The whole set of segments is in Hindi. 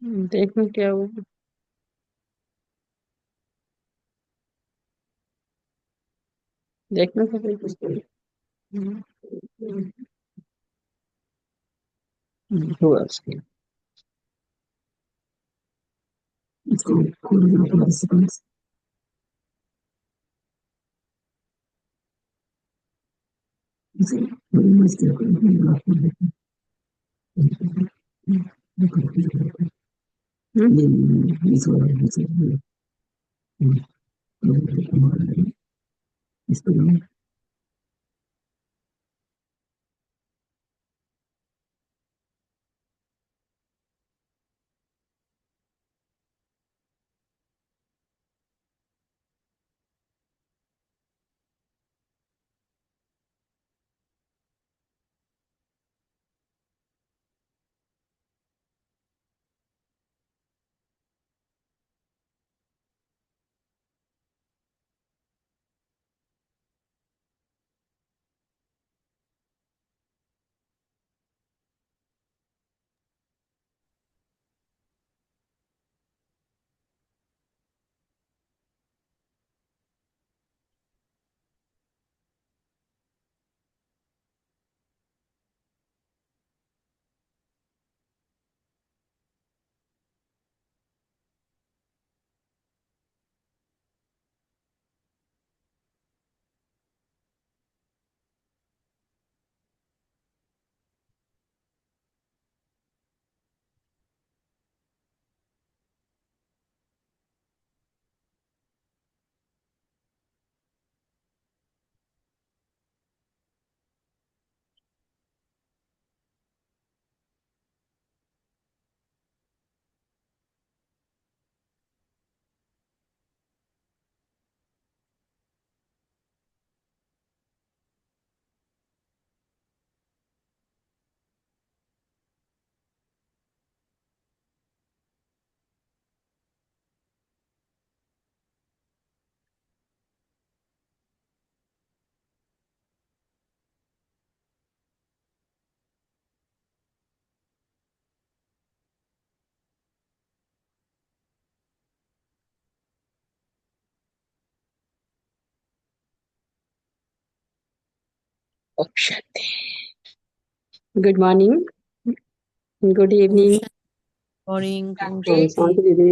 देखो क्या हुआ। देखना पड़ेगा किसको। हुआ उसके। Option. Good morning. Good evening. Morning हाँ, शांति दीदी।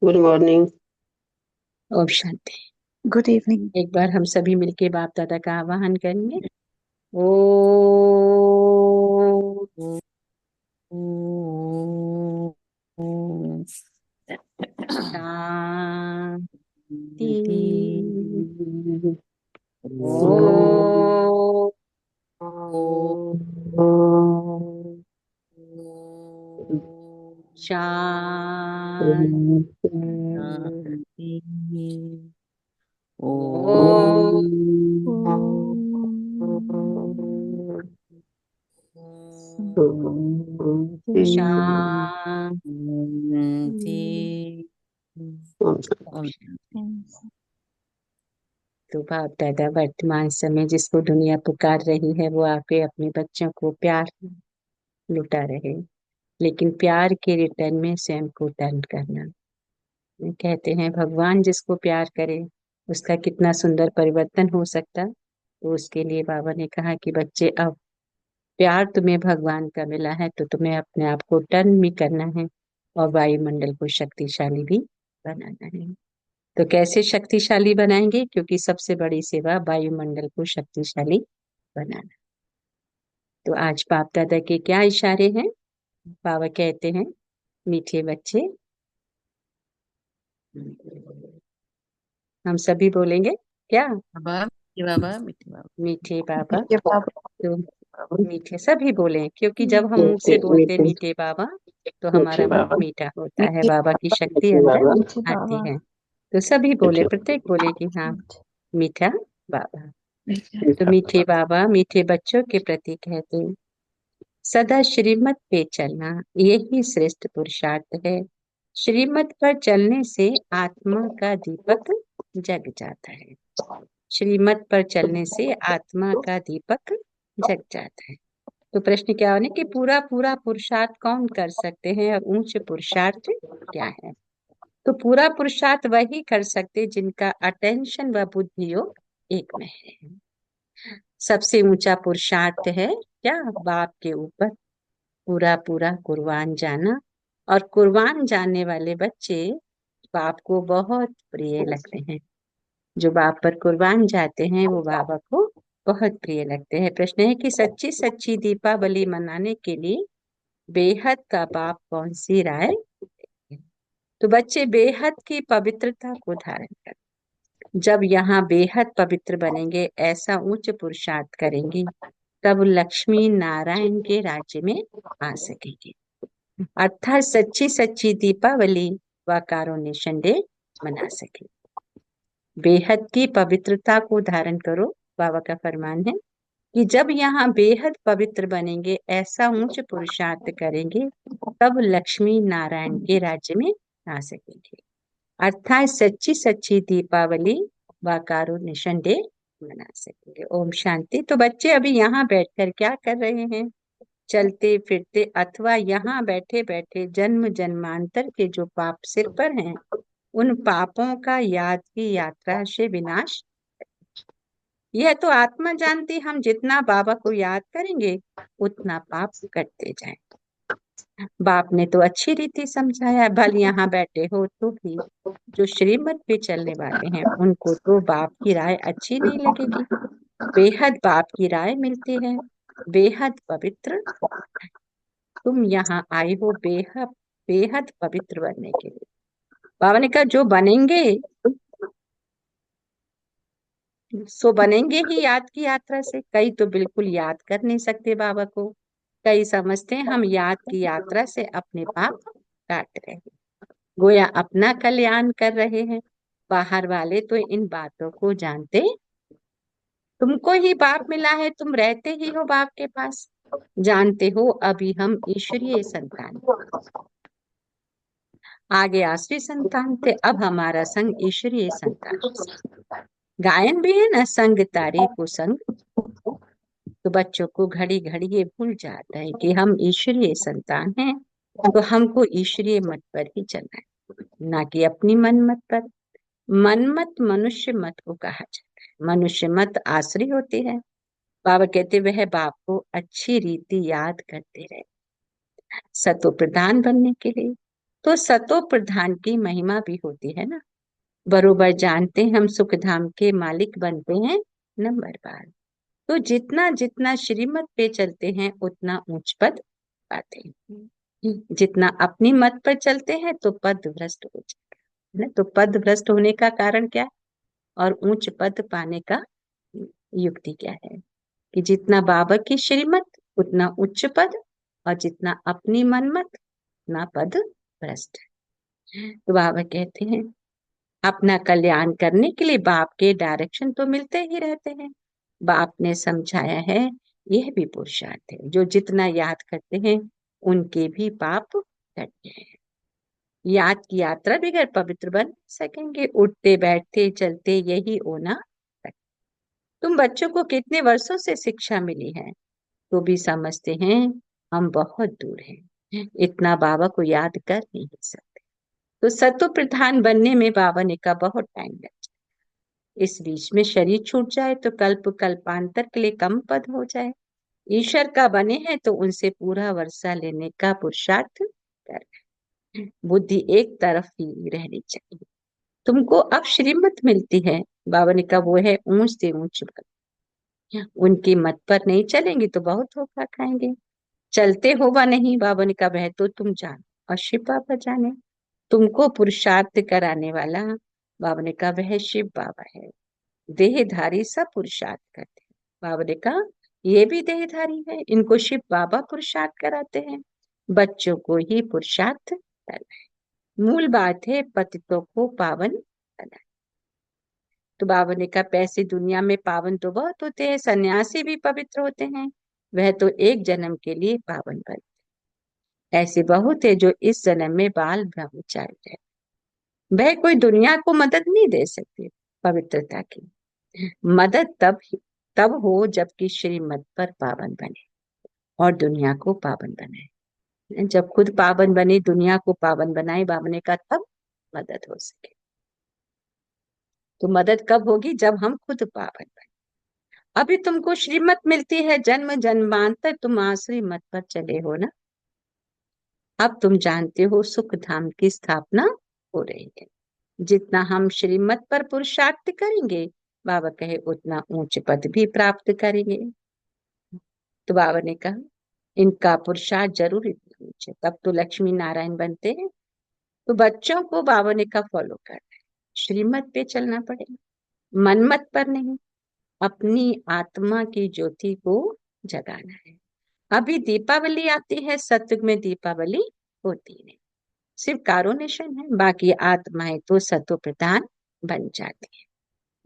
Good morning. Option. Good evening. एक बार हम सभी मिलके बाप दादा का आवाहन करेंगे। ओ शांति। ओ शांति। तो बाप दादा वर्तमान समय जिसको दुनिया पुकार रही है वो आके अपने बच्चों को प्यार लुटा रहे, लेकिन प्यार के रिटर्न में स्वयं को टर्न करना। कहते हैं भगवान जिसको प्यार करे उसका कितना सुंदर परिवर्तन हो सकता। तो उसके लिए बाबा ने कहा कि बच्चे अब प्यार तुम्हें भगवान का मिला है तो तुम्हें अपने आप को टर्न भी करना है और वायुमंडल को शक्तिशाली भी बनाना है। तो कैसे शक्तिशाली बनाएंगे, क्योंकि सबसे बड़ी सेवा वायुमंडल को शक्तिशाली बनाना। तो आज बाप दादा के क्या इशारे हैं। बाबा कहते हैं मीठे बच्चे, हम सभी बोलेंगे क्या। बाबा मीठे बाबा मीठे बाबा मीठे बाबा। ये बाबा। तो मीठे सभी बोले, क्योंकि जब हम मुंह से बोलते हैं मीठे बाबा तो हमारा मुंह मीठा होता है, मीठे बाबा की बाबा। शक्ति अंदर मीठे आती बाबा। है। तो सभी बोले, प्रत्येक बोले कि हाँ मीठा बाबा। तो मीठे बाबा मीठे बच्चों के प्रति कहते हैं सदा श्रीमत पे चलना यही श्रेष्ठ पुरुषार्थ है। श्रीमत पर चलने से आत्मा का दीपक जग जाता है। श्रीमत पर चलने से आत्मा का दीपक जग जाता है। तो प्रश्न क्या होने कि पूरा पूरा पुरुषार्थ कौन कर सकते हैं और उच्च पुरुषार्थ क्या है। तो पूरा पुरुषार्थ वही कर सकते जिनका अटेंशन व बुद्धि योग एक में है। सबसे ऊंचा पुरुषार्थ है क्या, बाप के ऊपर पूरा पूरा कुर्बान जाना। और कुर्बान जाने वाले बच्चे बाप को बहुत प्रिय लगते हैं। जो बाप पर कुर्बान जाते हैं वो बाबा को बहुत प्रिय लगते हैं। प्रश्न है कि सच्ची सच्ची दीपावली मनाने के लिए बेहद का बाप कौन सी राय। तो बच्चे बेहद की पवित्रता को धारण कर, जब यहाँ बेहद पवित्र बनेंगे, ऐसा उच्च पुरुषार्थ करेंगे, तब लक्ष्मी नारायण के राज्य में आ सकेंगे। अर्थात सच्ची सच्ची दीपावली व कारुण्य डे मना सके। बेहद की पवित्रता को धारण करो, बाबा का फरमान है कि जब यहाँ बेहद पवित्र बनेंगे, ऐसा उच्च पुरुषार्थ करेंगे, तब लक्ष्मी नारायण के राज्य में आ सकेंगे। अर्थात सच्ची सच्ची दीपावली व कारुण्य डे मना सकेंगे। ओम शांति। तो बच्चे अभी यहाँ बैठकर क्या कर रहे हैं, चलते फिरते अथवा यहाँ बैठे बैठे जन्म जन्मांतर के जो पाप सिर पर हैं, उन पापों का याद की यात्रा से विनाश। यह तो आत्मा जानती, हम जितना बाबा को याद करेंगे उतना पाप कटते जाए। बाप ने तो अच्छी रीति समझाया, भल यहाँ बैठे हो तो भी जो श्रीमत पे चलने वाले हैं उनको तो बाप की राय अच्छी नहीं लगेगी। बेहद बाप की राय मिलती है, बेहद पवित्र। तुम यहाँ आए हो बेहद बेहद पवित्र बनने के लिए। बाबा ने कहा जो बनेंगे सो बनेंगे ही याद की यात्रा से। कई तो बिल्कुल याद कर नहीं सकते बाबा को, कई समझते हैं हम याद की यात्रा से अपने पाप काट रहे हैं, गोया अपना कल्याण कर रहे हैं। बाहर वाले तो इन बातों को जानते, तुमको ही बाप मिला है, तुम रहते ही हो बाप के पास, जानते हो अभी हम ईश्वरीय संतान, आगे आश्री संतान थे, अब हमारा संग ईश्वरीय संतान। गायन भी है ना, संग तारे को संग। तो बच्चों को घड़ी घड़ी ये भूल जाता है कि हम ईश्वरीय संतान हैं, तो हमको ईश्वरीय मत पर ही चलना है, ना कि अपनी मन मत पर। मनमत मनुष्य मत को कहा जाता है, मनुष्य मत आश्री होती है। बाबा कहते वह बाप को अच्छी रीति याद करते रहे सतो प्रधान बनने के लिए। तो सतो प्रधान की महिमा भी होती है ना, बरोबर जानते हैं हम सुख धाम के मालिक बनते हैं नंबर बार। तो जितना जितना श्रीमत पे चलते हैं उतना उच्च पद पाते हैं, जितना अपनी मत पर चलते हैं तो पद भ्रष्ट हो जाता है ना। तो पद भ्रष्ट होने का कारण क्या है और ऊंच पद पाने का युक्ति क्या है कि जितना बाबा की श्रीमत उतना उच्च पद, और जितना अपनी मनमत उतना पद भ्रष्ट। तो बाबा कहते हैं अपना कल्याण करने के लिए बाप के डायरेक्शन तो मिलते ही रहते हैं। बाप ने समझाया है यह भी पुरुषार्थ है, जो जितना याद करते हैं उनके भी पाप कटते हैं। याद की यात्रा बगैर पवित्र बन सकेंगे, उठते बैठते चलते यही होना। तुम बच्चों को कितने वर्षों से शिक्षा मिली है, तो भी समझते हैं हम बहुत दूर हैं, इतना बाबा को याद कर नहीं सकते। तो सत्व प्रधान बनने में बाबा ने कहा बहुत टाइम लग जाए, इस बीच में शरीर छूट जाए तो कल्प कल्पांतर के लिए कम पद हो जाए। ईश्वर का बने हैं तो उनसे पूरा वर्षा लेने का पुरुषार्थ कर, बुद्धि एक तरफ ही रहनी चाहिए। तुमको अब श्रीमत मिलती है, बाबा ने कहा वो है ऊंच से ऊंच पद, उनकी मत पर नहीं चलेंगे तो बहुत धोखा खाएंगे। चलते हो व नहीं, बाबा ने कहा वह तो तुम जानो और शिव बाबा जाने। तुमको पुरुषार्थ कराने वाला बाबा ने कहा वह शिव बाबा है। देहधारी सब पुरुषार्थ करते हैं, बाबा ने कहा ये भी देहधारी है, इनको शिव बाबा पुरुषार्थ कराते हैं। बच्चों को ही पुरुषार्थ करना है, मूल बात है पतितों को पावन करना। तो बाबा ने कहा पैसे दुनिया में पावन तो बहुत होते हैं, सन्यासी भी पवित्र होते हैं, वह तो एक जन्म के लिए पावन बन। ऐसे बहुत है जो इस जन्म में बाल ब्रह्मचारी है, वह कोई दुनिया को मदद नहीं दे सकते। पवित्रता की मदद तब हो जबकि श्रीमत पर पावन बने। और दुनिया को पावन बनाए। जब खुद पावन बने, दुनिया को पावन बनाए, बाबा ने कहा तब मदद हो सके। तो मदद कब होगी? जब हम खुद पावन बने। अभी तुमको श्रीमत मिलती है, जन्म जन्मांतर तुम आश्रय मत पर चले हो ना। अब तुम जानते हो सुख धाम की स्थापना हो रही है। जितना हम श्रीमत पर पुरुषार्थ करेंगे, बाबा कहे उतना ऊंच पद भी प्राप्त करेंगे। तो बाबा ने कहा इनका पुरुषार्थ जरूर इतना ऊंचे, तब तो लक्ष्मी नारायण बनते हैं। तो बच्चों को बाबा ने कहा फॉलो करना है, श्रीमत पे चलना पड़ेगा, मनमत पर नहीं। अपनी आत्मा की ज्योति को जगाना है। अभी दीपावली आती है, सत्युग में दीपावली होती नहीं, सिर्फ कारोनेशन है, बाकी आत्माएं तो सतो प्रधान बन जाती है।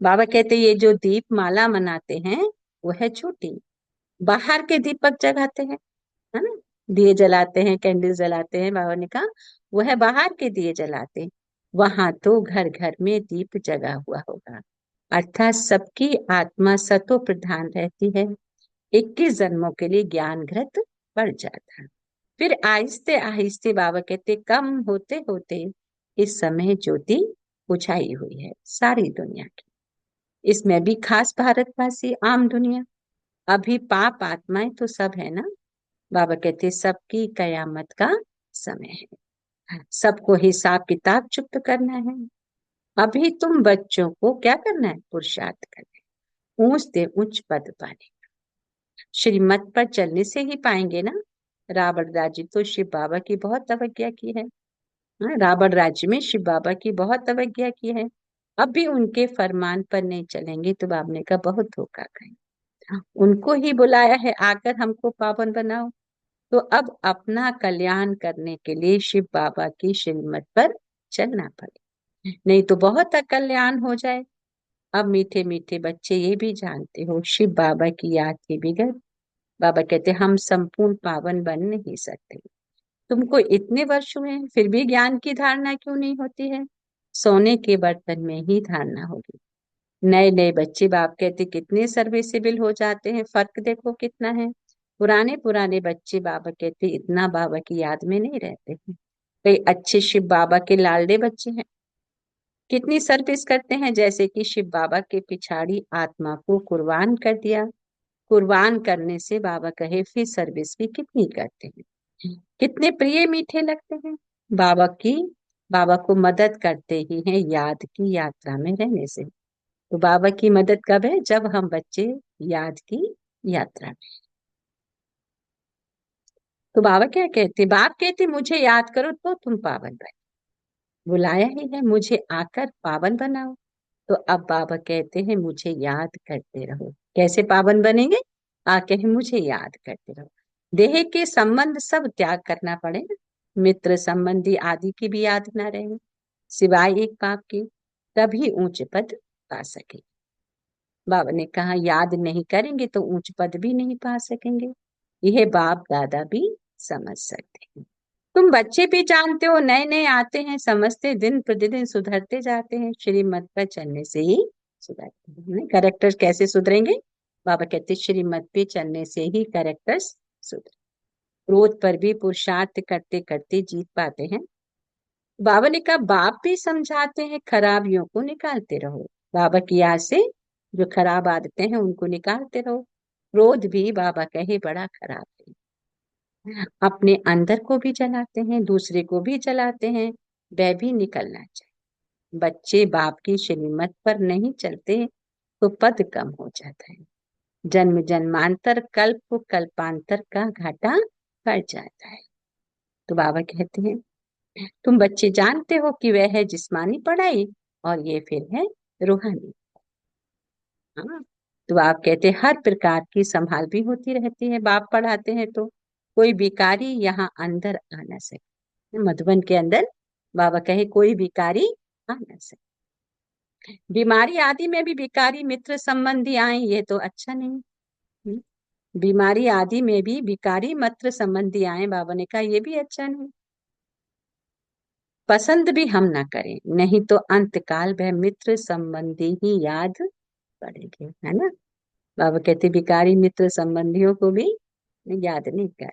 बाबा कहते ये जो दीप माला मनाते हैं वो है छोटी, बाहर के दीपक जगाते हैं, है ना, दिए जलाते हैं, कैंडल जलाते हैं। बाबा ने कहा वो है बाहर के दिए जलाते, वहां तो घर घर में दीप जगा हुआ होगा। अर्थात सबकी आत्मा सतो प्रधान रहती है। 21 जन्मों के लिए ज्ञान घृत बढ़ जाता है। फिर आहिस्ते आहिस्ते बाबा कहते कम होते होते इस समय ज्योति बुझाई हुई है सारी दुनिया की, इसमें भी खास भारतवासी, आम दुनिया। अभी पाप आत्माएं तो सब है ना। बाबा कहते सबकी कयामत का समय है, सबको हिसाब किताब चुप्त करना है। अभी तुम बच्चों को क्या करना है? पुरुषार्थ करना है, ऊंच से उच्च पद पाने। श्रीमत पर चलने से ही पाएंगे ना। रावण राज्य तो शिव बाबा की बहुत अवज्ञा की है। हाँ, रावण राज्य में शिव बाबा की बहुत अवज्ञा की है। अब भी उनके फरमान पर नहीं चलेंगे तो बाबा ने कहा बहुत धोखा खाएंगे। उनको ही बुलाया है आकर हमको पावन बनाओ, तो अब अपना कल्याण करने के लिए शिव बाबा की श्रीमत पर चलना पड़े, नहीं तो बहुत अकल्याण हो जाए। अब मीठे मीठे बच्चे ये भी जानते हो शिव बाबा की याद के बिगड़, बाबा कहते हम संपूर्ण पावन बन नहीं सकते। तुमको इतने वर्ष हुए हैं फिर भी ज्ञान की धारणा क्यों नहीं होती है? सोने के बर्तन में ही धारणा होगी। नए नए बच्चे बाप कहते कितने सर्विसेबल हो जाते हैं, फर्क देखो कितना है। पुराने पुराने बच्चे बाबा कहते इतना बाबा की याद में नहीं रहते हैं। कई अच्छे शिव बाबा के लाडले बच्चे हैं, कितनी सर्विस करते हैं, जैसे कि शिव बाबा के पिछाड़ी आत्मा को कुर्बान कर दिया। कुर्बान करने से बाबा कहे फिर सर्विस भी कितनी करते हैं, कितने प्रिय मीठे लगते हैं। बाबा की बाबा को मदद करते ही हैं याद की यात्रा में रहने से। तो बाबा की मदद कब है? जब हम बच्चे याद की यात्रा में। तो बाबा क्या कहते? बाप कहते मुझे याद करो तो तुम पावन बने, बुलाया ही है मुझे आकर पावन बनाओ। तो अब बाबा कहते हैं मुझे याद करते रहो। कैसे पावन बनेंगे? आके हैं मुझे याद करते रहो। देह के संबंध सब त्याग करना पड़ेगा, मित्र संबंधी आदि की भी याद ना रहे, सिवाय एक पाप के, तभी ऊंच पद पा सके। बाबा ने कहा याद नहीं करेंगे तो ऊंच पद भी नहीं पा सकेंगे, यह बाप दादा भी समझ सकते हैं। तुम बच्चे भी जानते हो, नए नए आते हैं, समझते, दिन प्रतिदिन सुधरते जाते हैं, श्रीमत पर चलने से ही सुधरते हैं। कैरेक्टर्स कैसे सुधरेंगे? बाबा कहते श्रीमत पे चलने से ही कैरेक्टर्स सुधरे। क्रोध पर भी पुरुषार्थ करते करते जीत पाते हैं। बाबा ने कहा बाप भी समझाते हैं खराबियों को निकालते रहो, बाबा की याद से जो खराब आदतें हैं उनको निकालते रहो। क्रोध भी बाबा कहे बड़ा खराब है, अपने अंदर को भी जलाते हैं, दूसरे को भी जलाते हैं, वह भी निकलना चाहिए। बच्चे बाप की श्रीमत पर नहीं चलते तो पद कम हो जाता है, जन्म जन्मांतर कल्प कल्पांतर का घाटा पड़ जाता है। तो बाबा कहते हैं तुम बच्चे जानते हो कि वह है जिस्मानी पढ़ाई और ये फिर है रूहानी। हाँ, तो आप कहते हैं हर प्रकार की संभाल भी होती रहती है, बाप पढ़ाते हैं तो कोई भिखारी यहाँ अंदर आ ना सके। मधुबन के अंदर बाबा कहे कोई भिखारी आ ना सके। बीमारी आदि में भी भिखारी मित्र संबंधी आए ये तो अच्छा नहीं। हम्म, बीमारी आदि में भी भिखारी मित्र संबंधी आए, बाबा ने कहा ये भी अच्छा नहीं। पसंद भी हम ना करें, नहीं तो अंतकाल वह मित्र संबंधी ही याद पड़ेंगे, है ना। बाबा कहते भिखारी मित्र संबंधियों को भी याद नहीं कर,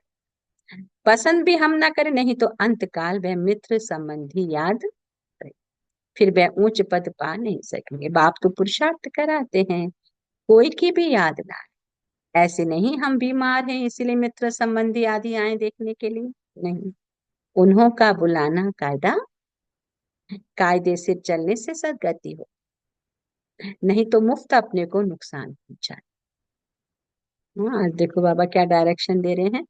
पसंद भी हम ना करें, नहीं तो अंतकाल वह मित्र संबंधी याद रहे, फिर वह ऊंच पद पा नहीं सकेंगे। बाप तो पुरुषार्थ कराते हैं, कोई की भी याद ना आए। ऐसे नहीं हम बीमार हैं इसीलिए मित्र संबंधी आदि आए देखने के लिए, नहीं। उन्हों का बुलाना कायदा, कायदे से चलने से सदगति हो, नहीं तो मुफ्त अपने को नुकसान पहुंचा। हाँ, आज देखो बाबा क्या डायरेक्शन दे रहे हैं।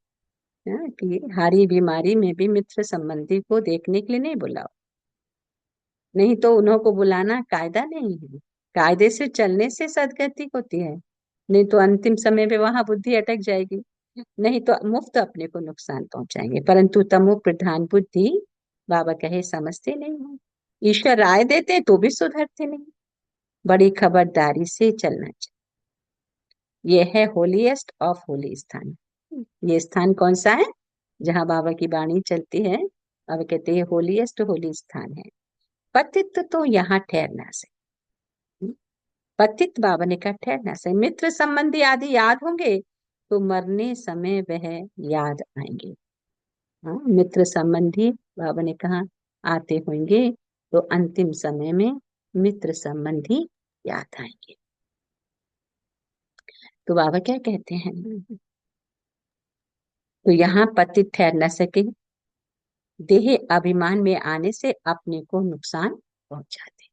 हाँ, कि हारी बीमारी में भी मित्र संबंधी को देखने के लिए नहीं बुलाओ, नहीं तो उन्हों को बुलाना कायदा नहीं है, कायदे से चलने से सदगति होती है, नहीं तो अंतिम समय पे वहां बुद्धि अटक जाएगी, नहीं तो मुफ्त अपने को नुकसान पहुंचाएंगे। परंतु तमो प्रधान बुद्धि, बाबा कहे, समझते नहीं है। ईश्वर राय देते तो भी सुधरते नहीं। बड़ी खबरदारी से चलना चाहिए। यह है होलीएस्ट ऑफ होली स्थान। ये स्थान कौन सा है? जहाँ बाबा की वाणी चलती है, बाबा कहते हैं होलीएस्ट होली स्थान है। पतित तो यहाँ ठहरना से, पतित बाबा ने कहा ठहरना से, मित्र संबंधी आदि याद होंगे तो मरने समय वह याद आएंगे। हाँ, मित्र संबंधी बाबा ने कहा आते होंगे तो अंतिम समय में मित्र संबंधी याद आएंगे। तो बाबा क्या कहते हैं, तो यहाँ पतित ठहर न सके, देह अभिमान में आने से अपने को नुकसान पहुंचाते।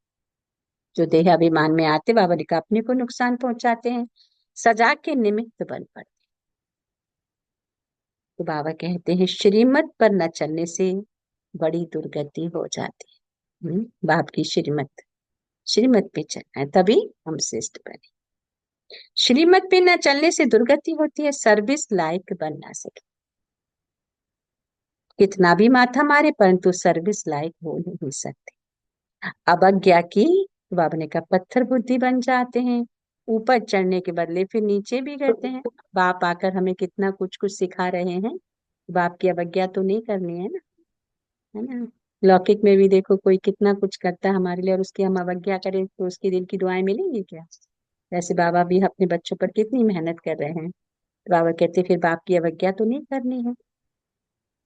जो देह अभिमान में आते, बाबा ने कहा अपने को नुकसान पहुंचाते हैं, सजा के निमित्त बन पड़ते। तो बाबा कहते हैं श्रीमत पर न चलने से बड़ी दुर्गति हो जाती है। बाप की श्रीमत, श्रीमत पे चलना है तभी हम श्रेष्ठ बने। श्रीमत पे न चलने से दुर्गति होती है, सर्विस लायक बन ना सके, कितना भी माथा मारे परंतु सर्विस लायक हो नहीं सकते। अवज्ञा की, तो बाबा ने कहा पत्थर बुद्धि बन जाते हैं, ऊपर चढ़ने के बदले फिर नीचे भी गिरते हैं। बाप आकर हमें कितना कुछ कुछ सिखा रहे हैं, बाप की अवज्ञा तो नहीं करनी है ना, है ना। लौकिक में भी देखो कोई कितना कुछ करता है हमारे लिए और उसकी हम अवज्ञा करें तो उसकी दिल की दुआएं मिलेंगी क्या? वैसे बाबा भी अपने बच्चों पर कितनी मेहनत कर रहे हैं। तो बाबा कहते फिर बाप की अवज्ञा तो नहीं करनी है।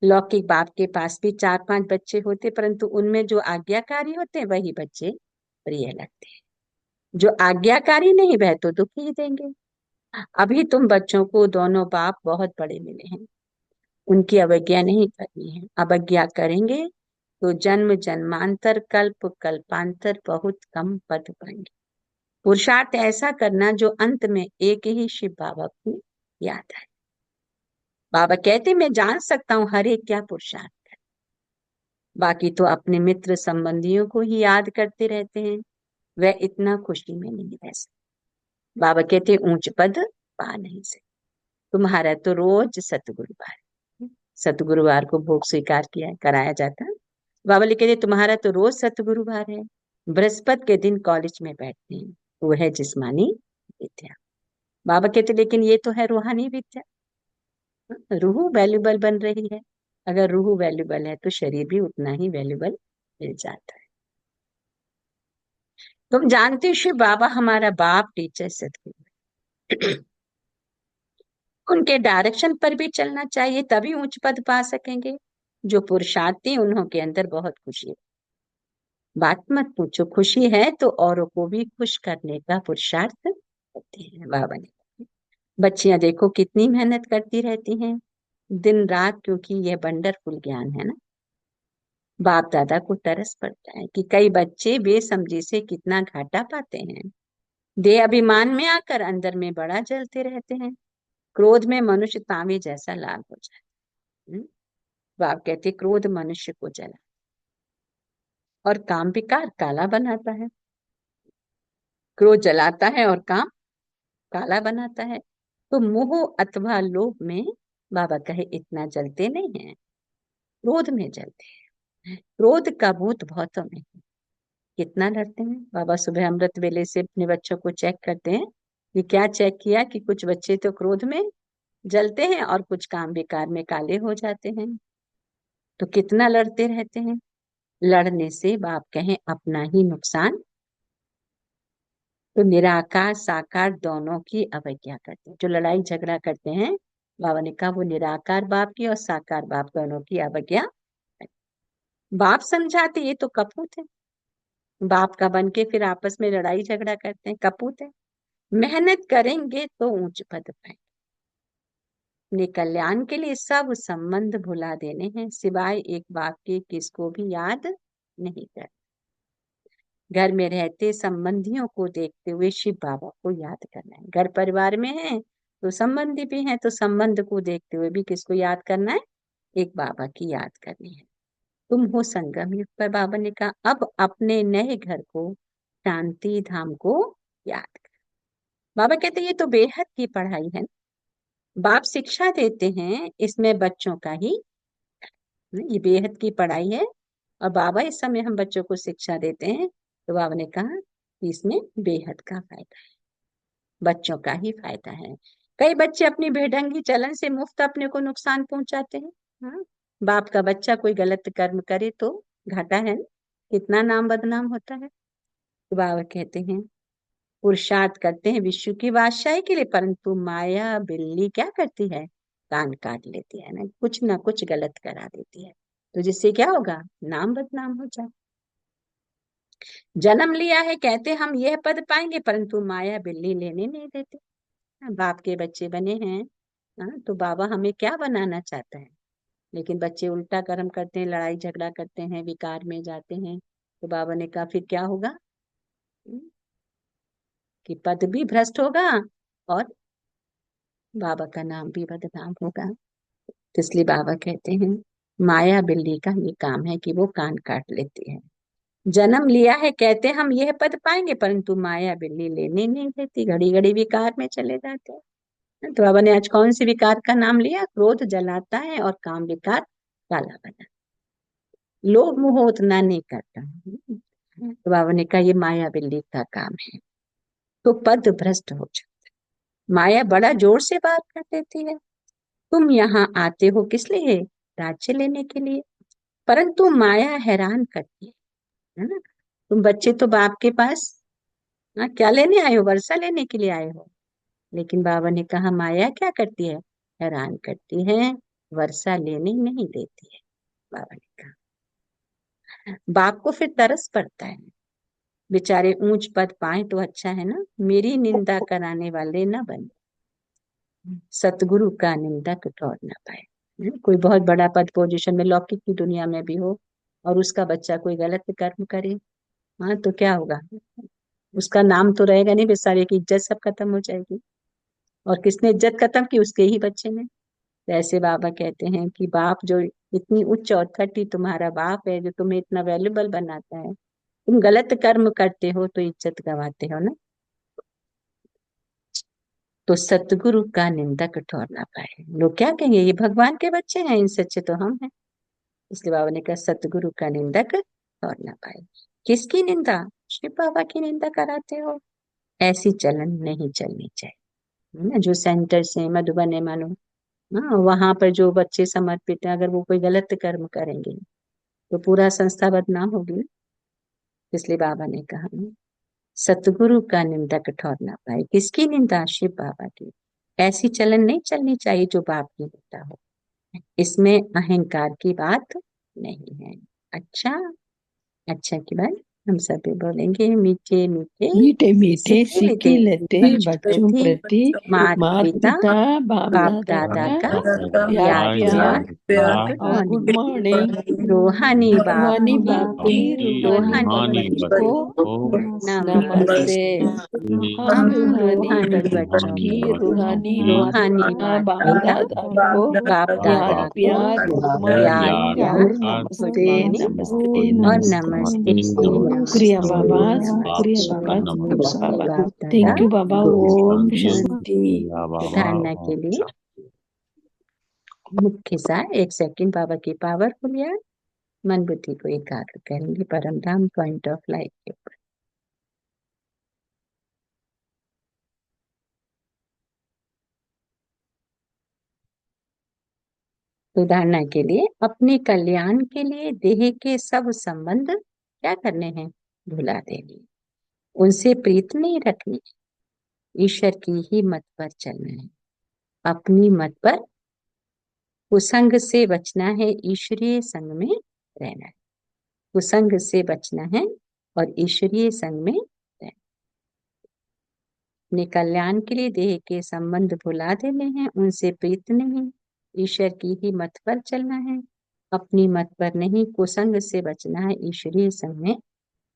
लौकिक बाप के पास भी 4-5 बच्चे होते परंतु उनमें जो आज्ञाकारी होते हैं वही बच्चे प्रिय लगते हैं, जो आज्ञाकारी नहीं वह तो दुख ही देंगे। अभी तुम बच्चों को दोनों बाप बहुत बड़े मिले हैं, उनकी अवज्ञा नहीं करनी है। अवज्ञा करेंगे तो जन्म जन्मांतर कल्प कल्पांतर बहुत कम पद पाएंगे। पुरुषार्थ ऐसा करना जो अंत में एक ही शिव बाबा को याद है। बाबा कहते मैं जान सकता हूँ हर एक क्या पुरुषार्थ, बाकी तो अपने मित्र संबंधियों को ही याद करते रहते हैं, वह इतना खुशी में नहीं रह सकते। बाबा कहते ऊंच पद पा नहीं सकते। तुम्हारा तो रोज सतगुरुवार, सतगुरुवार को भोग स्वीकार किया कराया जाता है। बाबा लिखे थे तुम्हारा तो रोज सतगुरुवार है, बृहस्पति के दिन कॉलेज में बैठते हैं, वो है जिस्मानी विद्या। बाबा कहते लेकिन ये तो है रूहानी विद्या, रूह वैल्यूबल बन रही है। अगर रूह वैल्यूबल है तो शरीर भी उतना ही वैल्यूबल मिल जाता है। तुम जानते हो शिव बाबा हमारा बाप टीचर सतगुरु, उनके डायरेक्शन पर भी चलना चाहिए तभी उच्च पद पा सकेंगे। जो पुरुषार्थी उन्हों के अंदर बहुत खुशी है, बात मत पूछो, खुशी है तो औरों को भी खुश करने का पुरुषार्थ करते हैं। बाबा ने, बच्चियां देखो कितनी मेहनत करती रहती हैं दिन रात, क्योंकि यह वंडरफुल ज्ञान है ना। बाप दादा को तरस पड़ता है कि कई बच्चे बेसमझी से कितना घाटा पाते हैं। दे अभिमान में आकर अंदर में बड़ा जलते रहते हैं, क्रोध में मनुष्य तांबे जैसा लाल हो जाता है। बाप कहते क्रोध मनुष्य को जला और काम विकार काला बनाता है। क्रोध जलाता है और काम काला बनाता है। तो मोह अथवा लोभ में बाबा कहे इतना जलते नहीं है, क्रोध में जलते हैं। क्रोध का भूत बहुतों में है। कितना लड़ते हैं। बाबा सुबह अमृत वेले से अपने बच्चों को चेक करते हैं कि क्या चेक किया कि कुछ बच्चे तो क्रोध में जलते हैं और कुछ काम विकार में काले हो जाते हैं। तो कितना लड़ते रहते हैं। लड़ने से बाप कहें अपना ही नुकसान। तो निराकार साकार दोनों की अवज्ञा करते हैं। जो लड़ाई झगड़ा करते हैं बाबा ने कहा वो निराकार बाप की और साकार बाप दोनों की अवज्ञा। बाप समझाते ये तो कपूत है, बाप का बन के फिर आपस में लड़ाई झगड़ा करते हैं, कपूत है। मेहनत करेंगे तो ऊंच पद पाएंगे। अपने कल्याण के लिए सब संबंध भुला देने हैं, सिवाय एक बाप के किसको भी याद नहीं कर। घर में रहते संबंधियों को देखते हुए शिव बाबा को याद करना है। घर परिवार में है तो संबंधी भी हैं, तो संबंध को देखते हुए भी किसको याद करना है? एक बाबा की याद करनी है। तुम हो संगम युग पर बाबा ने कहा अब अपने नए घर को, शांति धाम को याद कर। बाबा कहते ये तो बेहद की पढ़ाई है। बाप शिक्षा देते हैं इसमें बच्चों का ही, ये बेहद की पढ़ाई है और बाबा इस समय हम बच्चों को शिक्षा देते हैं। तो बाबा ने कहा कि इसमें बेहद का फायदा है, बच्चों का ही फायदा है। कई बच्चे अपनी बेढंगी चलन से मुफ्त अपने को नुकसान पहुंचाते हैं। हाँ, बाप का बच्चा कोई गलत कर्म करे तो घाटा है ना? कितना नाम बदनाम होता है। तो बाबा कहते हैं पुरुषार्थ करते हैं विश्व की बादशाही के लिए, परंतु माया बिल्ली क्या करती है? कान काट लेती है ना कुछ गलत करा देती है, तो जिससे क्या होगा? नाम बदनाम हो जाए। जन्म लिया है कहते हम यह पद पाएंगे, परंतु माया बिल्ली लेने नहीं देते। बाप के बच्चे बने हैं, हाँ, तो बाबा हमें क्या बनाना चाहता है? लेकिन बच्चे उल्टा कर्म करते हैं, लड़ाई झगड़ा करते हैं, विकार में जाते हैं। तो बाबा ने कहा फिर क्या होगा? हम्म, कि पद भी भ्रष्ट होगा और बाबा का नाम भी बदनाम होगा। तो इसलिए बाबा कहते हैं माया बिल्ली का ये काम है कि वो कान काट लेती है। जन्म लिया है कहते हम यह पद पाएंगे, परंतु माया बिल्ली लेने नहीं देती, घड़ी घड़ी विकार में चले जाते हैं। तो बाबा ने आज कौन सी विकार का नाम लिया? क्रोध जलाता है और काम विकार काला बना, लोभ मोह उतना नहीं करता। तो बाबा ने कहा ये माया बिल्ली का काम है, तो पद भ्रष्ट हो जाता। माया बड़ा जोर से बात कर देती है तुम यहाँ आते हो किस लिए? राज्य लेने के लिए। परंतु माया हैरान करती है ना? तुम बच्चे तो बाप के पास, हाँ, क्या लेने आए हो? वर्षा लेने के लिए आए हो। लेकिन बाबा ने कहा माया क्या करती है? हैरान करती है, वर्षा लेने नहीं देती है। बाबा ने कहा बाप को फिर तरस पड़ता है, बेचारे ऊंच पद पाए तो अच्छा है ना, मेरी निंदा कराने वाले ना बने, सतगुरु का निंदक ठहर ना पाए। कोई बहुत बड़ा पद पोजीशन में लौकिक की दुनिया में भी हो और उसका बच्चा कोई गलत कर्म करे, हाँ, तो क्या होगा? उसका नाम तो रहेगा नहीं, बेचारे की इज्जत सब खत्म हो जाएगी। और किसने इज्जत खत्म की? उसके ही बच्चे ने। तो ऐसे बाबा कहते हैं कि बाप जो इतनी उच्च अथॉरिटी तुम्हारा बाप है, जो तुम्हें इतना वैल्यूबल बनाता है, तुम गलत कर्म करते हो तो इज्जत गवाते हो ना, तो सतगुरु का निंदक ठहर ना पाए। लोग क्या कहेंगे? ये भगवान के बच्चे हैं, इनसे अच्छे तो हम हैं। इसलिए बाबा ने कहा सतगुरु का निंदक ठहर ना पाए। किसकी निंदा? शिव बाबा की निंदा कराते हो? ऐसी चलन नहीं चलनी चाहिए, है ना? जो सेंटर से मधुबन है मानो, हाँ, वहां पर जो बच्चे समर्पित हैं, अगर वो कोई गलत कर्म करेंगे तो पूरा संस्था बदनाम होगी ना। इसलिए बाबा ने कहा सतगुरु का निंदक ठहर ना पाए। किसकी निंदा? शिव बाबा की। ऐसी चलन नहीं चलनी चाहिए जो बाप की निंदा हो। इसमें अहंकार की बात नहीं है। अच्छा, अच्छा की बात हम सभी बोलेंगे मीठे मीठे मीठे मीठे सिक्के सिक्के लेते लेते बच्चों बच्चों प्रति प्रति माता माता पिता पिता बाप बाप दादा दादा का का प्यार प्यार प्यार प्यार और प्यार गुड और गुड मॉर्निंग। मॉर्निंग। रूहानी बाप रूहानी की बाप की रूहानी रूहानी रूहानी बच्चों बच्चों को बच्चों को को नमस्ते। नमस्ते। हम हम रूहानी रूहानी बच्चों बच्चों की को रूहानी बच्चों रूहानी की माता रूहानी पिता माता बाप पिता दादा को बाप प्यार दादा को प्यार गुड प्यार मॉर्निंग प्यार प्यार प्यार गुड नमस्ते मॉर्निंग नमस्ते और नमस्ते। नमस्ते शुक्रिया नमस्ते बाबा शुक्रिया नमस्ते। बाबा शुक्रिया बाबा। बाप दादा thank you Baba. Good Om Shanti. शांति। या बाबा धारणा के ओम लिए शांति। मुख्य सार, एक सेकंड बाबा की पावरफुल याद। मन बुद्धि को एकाग्र करेंगे परम धाम पॉइंट ऑफ लाइट के ऊपर। तो धारणा के लिए अपने कल्याण के लिए देह के सब संबंध क्या करने हैं? भुला देने, उनसे प्रीत नहीं रखनी, ईश्वर की ही मत पर चलना है, अपनी मत पर कुसंग से बचना है, ईश्वरीय संग में रहना है। कुसंग से बचना है और ईश्वरीय संग में रहना है। अपने कल्याण के लिए देह के संबंध भुला देने हैं, उनसे प्रीत नहीं, ईश्वर की ही मत पर चलना है, अपनी मत पर नहीं। कुसंग से बचना है, ईश्वरीय संग में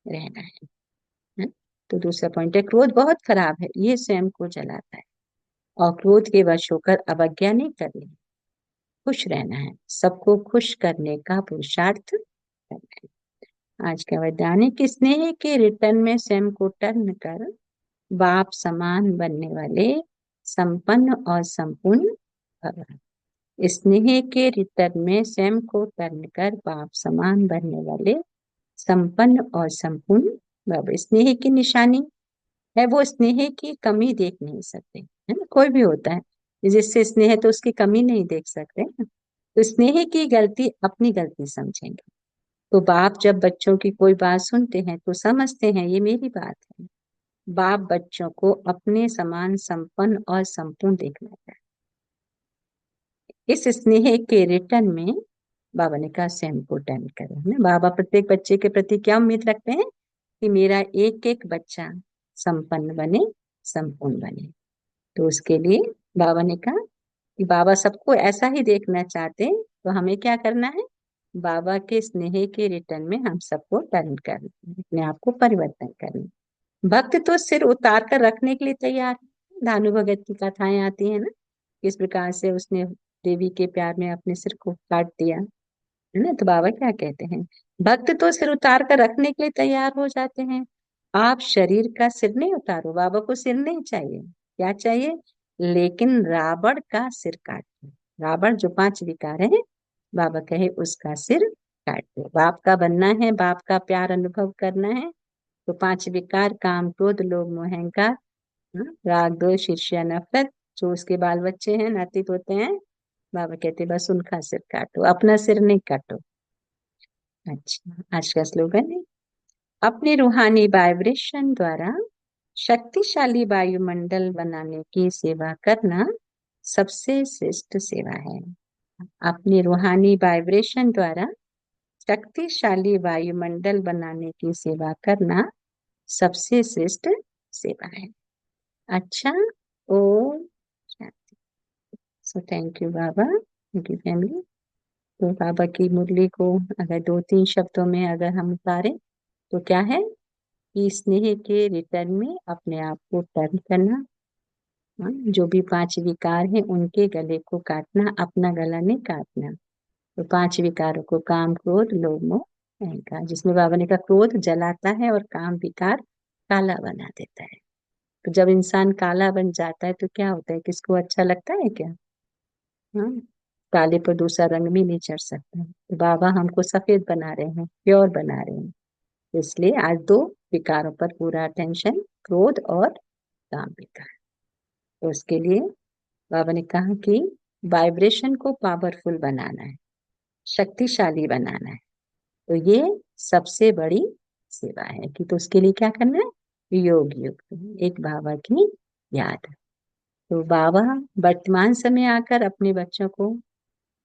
रहना है। तो दूसरा पॉइंट है, क्रोध बहुत खराब है, ये स्वयं को जलाता है, और क्रोध के वश होकर अवज्ञा नहीं करनी, खुश रहना है, सबको खुश करने का पुरुषार्थ करना है। आज का वैज्ञानिक, स्नेह के रिटर्न में स्वयं को टर्न कर बाप समान बनने वाले संपन्न और संपूर्ण भव। स्नेह के रिटर्न में स्वयं को टर्न कर बाप समान बनने वाले संपन्न और संपूर्ण भव। स्नेह की निशानी है, वो स्नेह की कमी देख नहीं सकते, है ना। कोई भी होता है जिससे स्नेह है तो उसकी कमी नहीं देख सकते ना। तो स्नेह की गलती अपनी गलती समझेंगे। तो बाप जब बच्चों की कोई बात सुनते हैं तो समझते हैं ये मेरी बात है। बाप बच्चों को अपने समान संपन्न और संपूर्ण देखना चाहिए। इस स्नेह के रिटर्न में बाबा ने कहा स्वयं को टर्न करें, है ना। बाबा प्रत्येक बच्चे के प्रति क्या उम्मीद रखते हैं कि मेरा एक एक बच्चा संपन्न बने, संपूर्ण बने। तो उसके लिए बाबा ने कहा कि बाबा सबको ऐसा ही देखना चाहते हैं, तो हमें क्या करना है, बाबा के स्नेह के रिटर्न में हम सबको टर्न करना है, अपने आप को परिवर्तन करना है। भक्त तो सिर उतार कर रखने के लिए तैयार है। धानु भगत की कथाएं आती है ना, किस प्रकार से उसने देवी के प्यार में अपने सिर को काट दिया, है ना। तो बाबा क्या कहते हैं, भक्त तो सिर उतार कर रखने के लिए तैयार हो जाते हैं, आप शरीर का सिर नहीं उतारो। बाबा को सिर नहीं चाहिए, क्या चाहिए, लेकिन रावण का सिर काट दो। रावण जो 5 विकार है, बाबा कहे उसका सिर काट दो। बाप का बनना है, बाप का प्यार अनुभव करना है, तो 5 विकार, काम क्रोध लोभ मोह अहंकार, राग द्वेष ईर्ष्या नफरत, जो उसके बाल बच्चे हैं, नातीत होते हैं, बाबा कहते बस उनका सिर काटो, अपना सिर नहीं काटो। अच्छा, आज का स्लोगन है, अपने रूहानी वाइब्रेशन द्वारा शक्तिशाली वायुमंडल बनाने की सेवा करना सबसे श्रेष्ठ सेवा है। अपने रूहानी वाइब्रेशन द्वारा शक्तिशाली वायुमंडल बनाने की सेवा करना सबसे श्रेष्ठ सेवा है। अच्छा, oh, so thank you Baba, thank you family. तो बाबा की मुरली को अगर 2-3 शब्दों में अगर हम उतारें तो क्या है कि स्नेह के रिटर्न में अपने आप को टर्न करना, जो भी 5 विकार हैं उनके गले को काटना, अपना गला नहीं काटना। तो 5 विकारों को, काम क्रोध लोभ मोह अहंकार, जिसमें बाबा ने कहा क्रोध जलाता है और काम विकार काला बना देता है। तो जब इंसान काला बन जाता है तो क्या होता है, किसको अच्छा लगता है क्या, हाँ। काले पर दूसरा रंग भी नहीं चढ़ सकता। तो बाबा हमको सफेद बना रहे हैं, प्योर बना रहे हैं। तो इसलिए आज 2 विकारों पर पूरा अटेंशन, क्रोध और काम विकार। तो उसके लिए बाबा ने कहा कि वाइब्रेशन को पावरफुल बनाना है, शक्तिशाली बनाना है, तो ये सबसे बड़ी सेवा है। कि तो उसके लिए क्या करना है, योग युक्त एक बाबा की याद। तो बाबा वर्तमान समय आकर अपने बच्चों को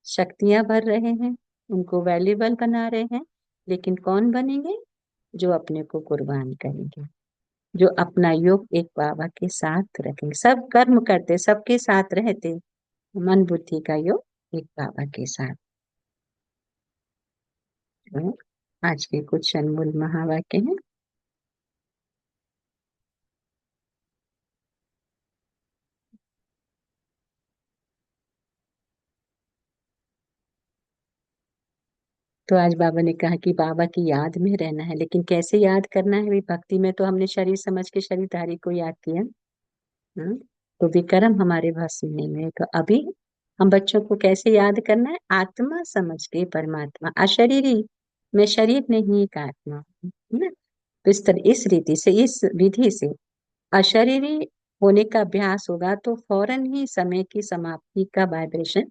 शक्तियां भर रहे हैं, उनको वैल्यूबल बना रहे हैं, लेकिन कौन बनेंगे, जो अपने को कुर्बान करेंगे, जो अपना योग एक बाबा के साथ रखेंगे, सब कर्म करते सबके साथ रहते, मन बुद्धि का योग एक बाबा के साथ। तो आज के कुछ अनमोल महावाक्य हैं। तो आज बाबा ने कहा कि बाबा की याद में रहना है, लेकिन कैसे याद करना है, भी भक्ति में तो हमने शरीर समझ के शरीरधारी को याद किया, हाँ? तो विक्रम हमारे भस्म नहीं हुए, तो अभी हम बच्चों को कैसे याद करना है, आत्मा समझ के परमात्मा, अशरीरी, मैं शरीर नहीं एक आत्मा हूं, है ना। तो इस रीति से, इस विधि से अशरीरी होने का अभ्यास होगा तो फौरन ही समय की समाप्ति का वाइब्रेशन,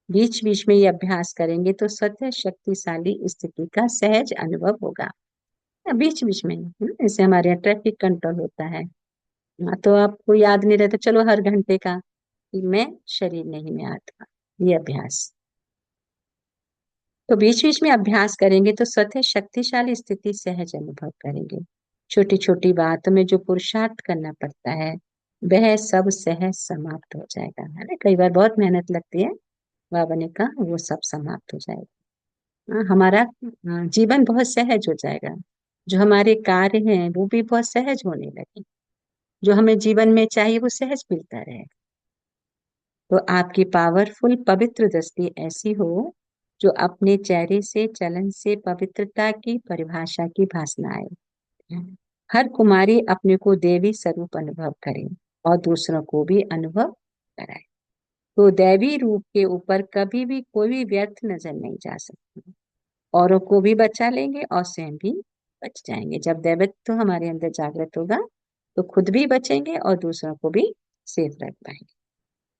बीच बीच में ये अभ्यास करेंगे तो स्वतः शक्तिशाली स्थिति का सहज अनुभव होगा। बीच बीच में, जैसे हमारे यहाँ ट्रैफिक कंट्रोल होता है, तो आपको याद नहीं रहता, चलो हर घंटे का कि मैं शरीर नहीं, मैं आत्मा, ये अभ्यास। तो बीच बीच में अभ्यास करेंगे तो स्वतः शक्तिशाली स्थिति सहज अनुभव करेंगे। छोटी छोटी बातों में जो पुरुषार्थ करना पड़ता है वह सब सहज समाप्त हो जाएगा, है ना। कई बार बहुत मेहनत लगती है, बाबा ने कहा वो सब समाप्त हो जाएगा। हमारा जीवन बहुत सहज हो जाएगा। जो हमारे कार्य हैं वो भी बहुत सहज होने लगे। जो हमें जीवन में चाहिए वो सहज मिलता रहे। तो आपकी पावरफुल पवित्र दृष्टि ऐसी हो जो अपने चेहरे से चलन से पवित्रता की परिभाषा की भासना आए। हर कुमारी अपने को देवी स्वरूप अनुभव करे और दूसरों को भी अनुभव कराए। तो दैवी रूप के ऊपर कभी भी कोई भी व्यर्थ नजर नहीं जा सकती। औरों को भी बचा लेंगे और स्वयं भी बच जाएंगे। जब दैवत्व हमारे अंदर जागृत होगा तो खुद भी बचेंगे और दूसरों को भी सेफ रख पाएंगे।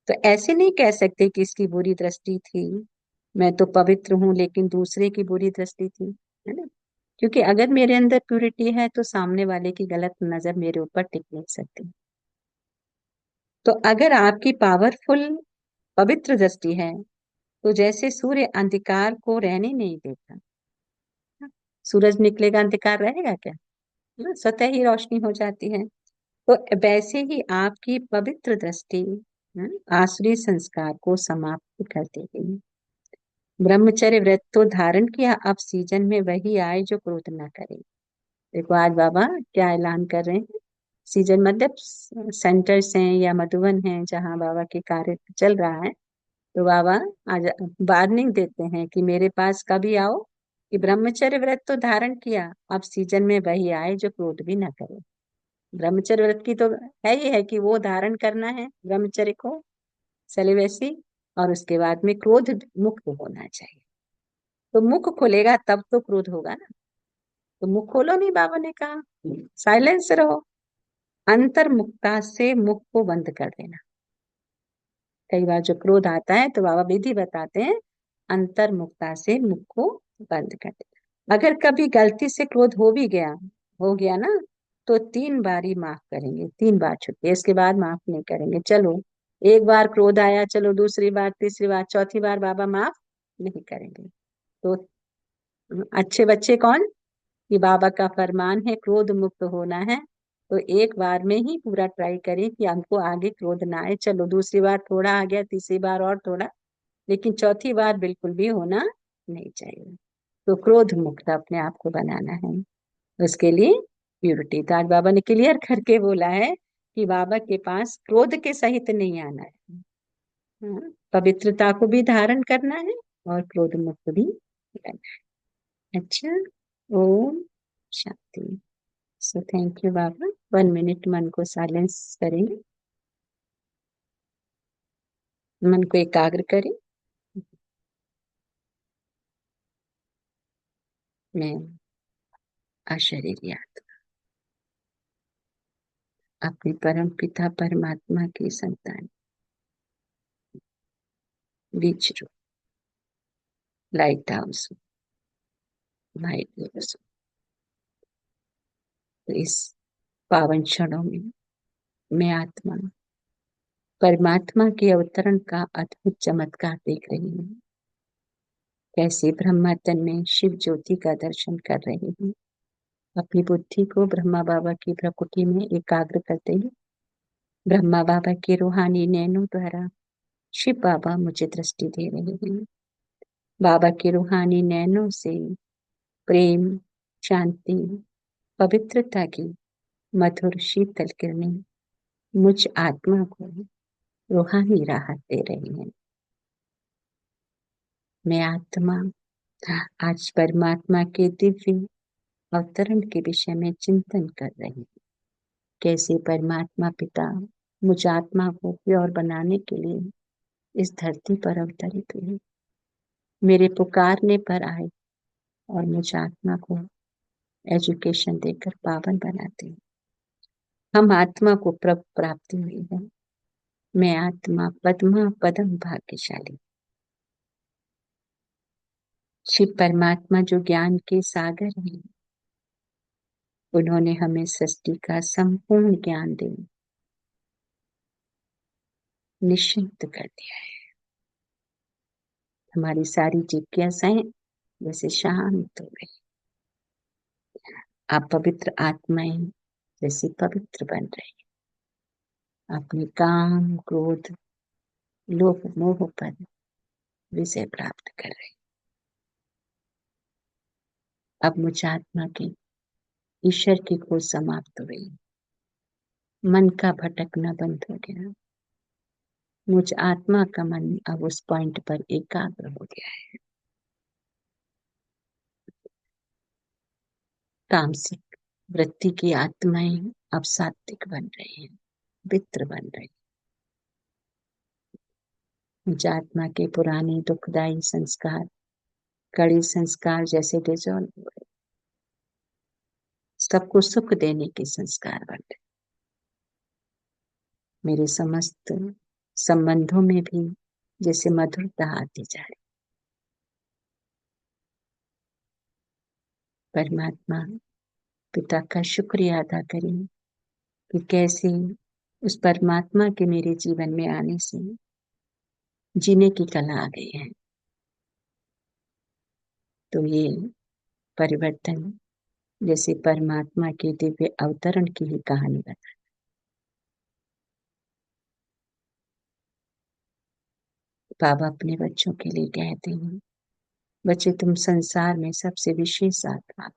तो ऐसे नहीं कह सकते कि इसकी बुरी दृष्टि थी, मैं तो पवित्र हूं लेकिन दूसरे की बुरी दृष्टि थी, है ना। क्योंकि अगर मेरे अंदर प्यूरिटी है तो सामने वाले की गलत नजर मेरे ऊपर टिक नहीं सकती। तो अगर आपकी पावरफुल पवित्र दृष्टि है तो जैसे सूर्य अंधकार को रहने नहीं देता, सूरज निकलेगा अंधकार रहेगा क्या, ना, स्वतः ही रोशनी हो जाती है। तो वैसे ही आपकी पवित्र दृष्टि आसुरी संस्कार को समाप्त कर देगी। ब्रह्मचर्य व्रत तो धारण किया, अब सीजन में वही आए जो क्रोध ना करे। देखो आज बाबा क्या ऐलान कर रहे हैं। सीजन मतलब सेंटर्स हैं या मधुबन हैं जहाँ बाबा के कार्य चल रहा है। तो बाबा आज वार्निंग देते हैं कि मेरे पास कभी आओ कि ब्रह्मचर्य व्रत तो धारण किया, अब सीजन में वही आए जो क्रोध भी ना करे। ब्रह्मचर्य व्रत की तो है ही है कि वो धारण करना है ब्रह्मचर्य को, सेलिबेसी। और उसके बाद में क्रोध मुक्त होना चाहिए। तो मुख खुलेगा तब तो क्रोध होगा ना। तो मुख खोलो नहीं, बाबा ने कहा साइलेंस रहो। अंतर्मुखता से मुख को बंद कर देना। कई बार जो क्रोध आता है तो बाबा विधि बताते हैं, अंतर्मुखता से मुख को बंद कर देना। अगर कभी गलती से क्रोध हो गया ना, तो 3 बार ही माफ करेंगे, 3 बार छुट्टी, इसके बाद माफ नहीं करेंगे। चलो एक बार क्रोध आया, चलो दूसरी बार, तीसरी बार, चौथी बार बाबा माफ नहीं करेंगे। तो अच्छे बच्चे कौन, कि बाबा का फरमान है क्रोध मुक्त होना है। तो एक बार में ही पूरा ट्राई करें कि हमको आगे क्रोध ना आए। चलो दूसरी बार थोड़ा आ गया, तीसरी बार और थोड़ा, लेकिन चौथी बार बिल्कुल भी होना नहीं चाहिए। तो क्रोध मुक्त अपने आप को बनाना है। उसके लिए प्यूरिटी, तो आज बाबा ने क्लियर करके बोला है कि बाबा के पास क्रोध के सहित नहीं आना है। हाँ, पवित्रता को भी धारण करना है और क्रोध मुक्त भी करना है। अच्छा, ओम शांति। So thank you Baba. 1 minute मन को साइलेंस करेंगे, मन को एकाग्र करें। मैं अशरीरी आत्मा अपने परम पिता परमात्मा की संतान, बीच रो लाइट हाउस लाइट हाउस। इस पावन क्षणों में मैं आत्मा परमात्मा के अवतरण का अद्भुत चमत्कार देख रही हूँ। कैसे ब्रह्मा तन में शिव ज्योति का दर्शन कर रही हूँ। अपनी बुद्धि को ब्रह्मा बाबा की प्रकृति में एकाग्र करते ही ब्रह्मा बाबा के रूहानी नैनों द्वारा शिव बाबा मुझे दृष्टि दे रहे हैं। बाबा के रूहानी नैनों से प्रेम, शांति, पवित्रता की मधुर शीतल किरणें मुझ आत्मा को रूहानी राहत दे रही हैं। मैं आत्मा आज परमात्मा के दिव्य अवतरण के विषय में चिंतन कर रही हूँ। कैसे परमात्मा पिता मुझ आत्मा को प्योर बनाने के लिए इस धरती पर अवतरित हुए, मेरे पुकारने पर आए और मुझ आत्मा को एजुकेशन देकर पावन बनाते हैं। हम आत्मा को प्रभु प्राप्ति हुई है। मैं आत्मा पद्मा पदम भाग्यशाली। शिव परमात्मा जो ज्ञान के सागर हैं, उन्होंने हमें सृष्टि का संपूर्ण ज्ञान दे निश्चिंत कर दिया है। हमारी सारी जिज्ञासाएं जैसे शांत हो गई। आप पवित्र आत्माएं जैसे पवित्र बन रही, अपने काम, क्रोध, लोभ, मोह पर विजय प्राप्त कर रही। अब मुझ आत्मा की ईश्वर की खोज समाप्त हो गई। मन का भटकना बंद हो गया। मुझ आत्मा का मन अब उस पॉइंट पर एकाग्र हो गया है। तामसिक वृत्ति की आत्माएं अब सात्विक बन रही हैं, पवित्र बन रही। मुझ आत्मा के पुराने दुखदायी संस्कार, कड़ी संस्कार जैसे डिजॉल्व हुए। सबको सुख देने के संस्कार बन रहे। मेरे समस्त संबंधों में भी जैसे मधुरता आती जा रही। परमात्मा पिता का शुक्रिया अदा करें कि कैसे उस परमात्मा के मेरे जीवन में आने से जीने की कला आ गई है। तो ये परिवर्तन जैसे परमात्मा के दिव्य अवतरण की ही कहानी बता। बाबा अपने बच्चों के लिए कहते हैं, बच्चे तुम संसार में सबसे विशेष आत्मा,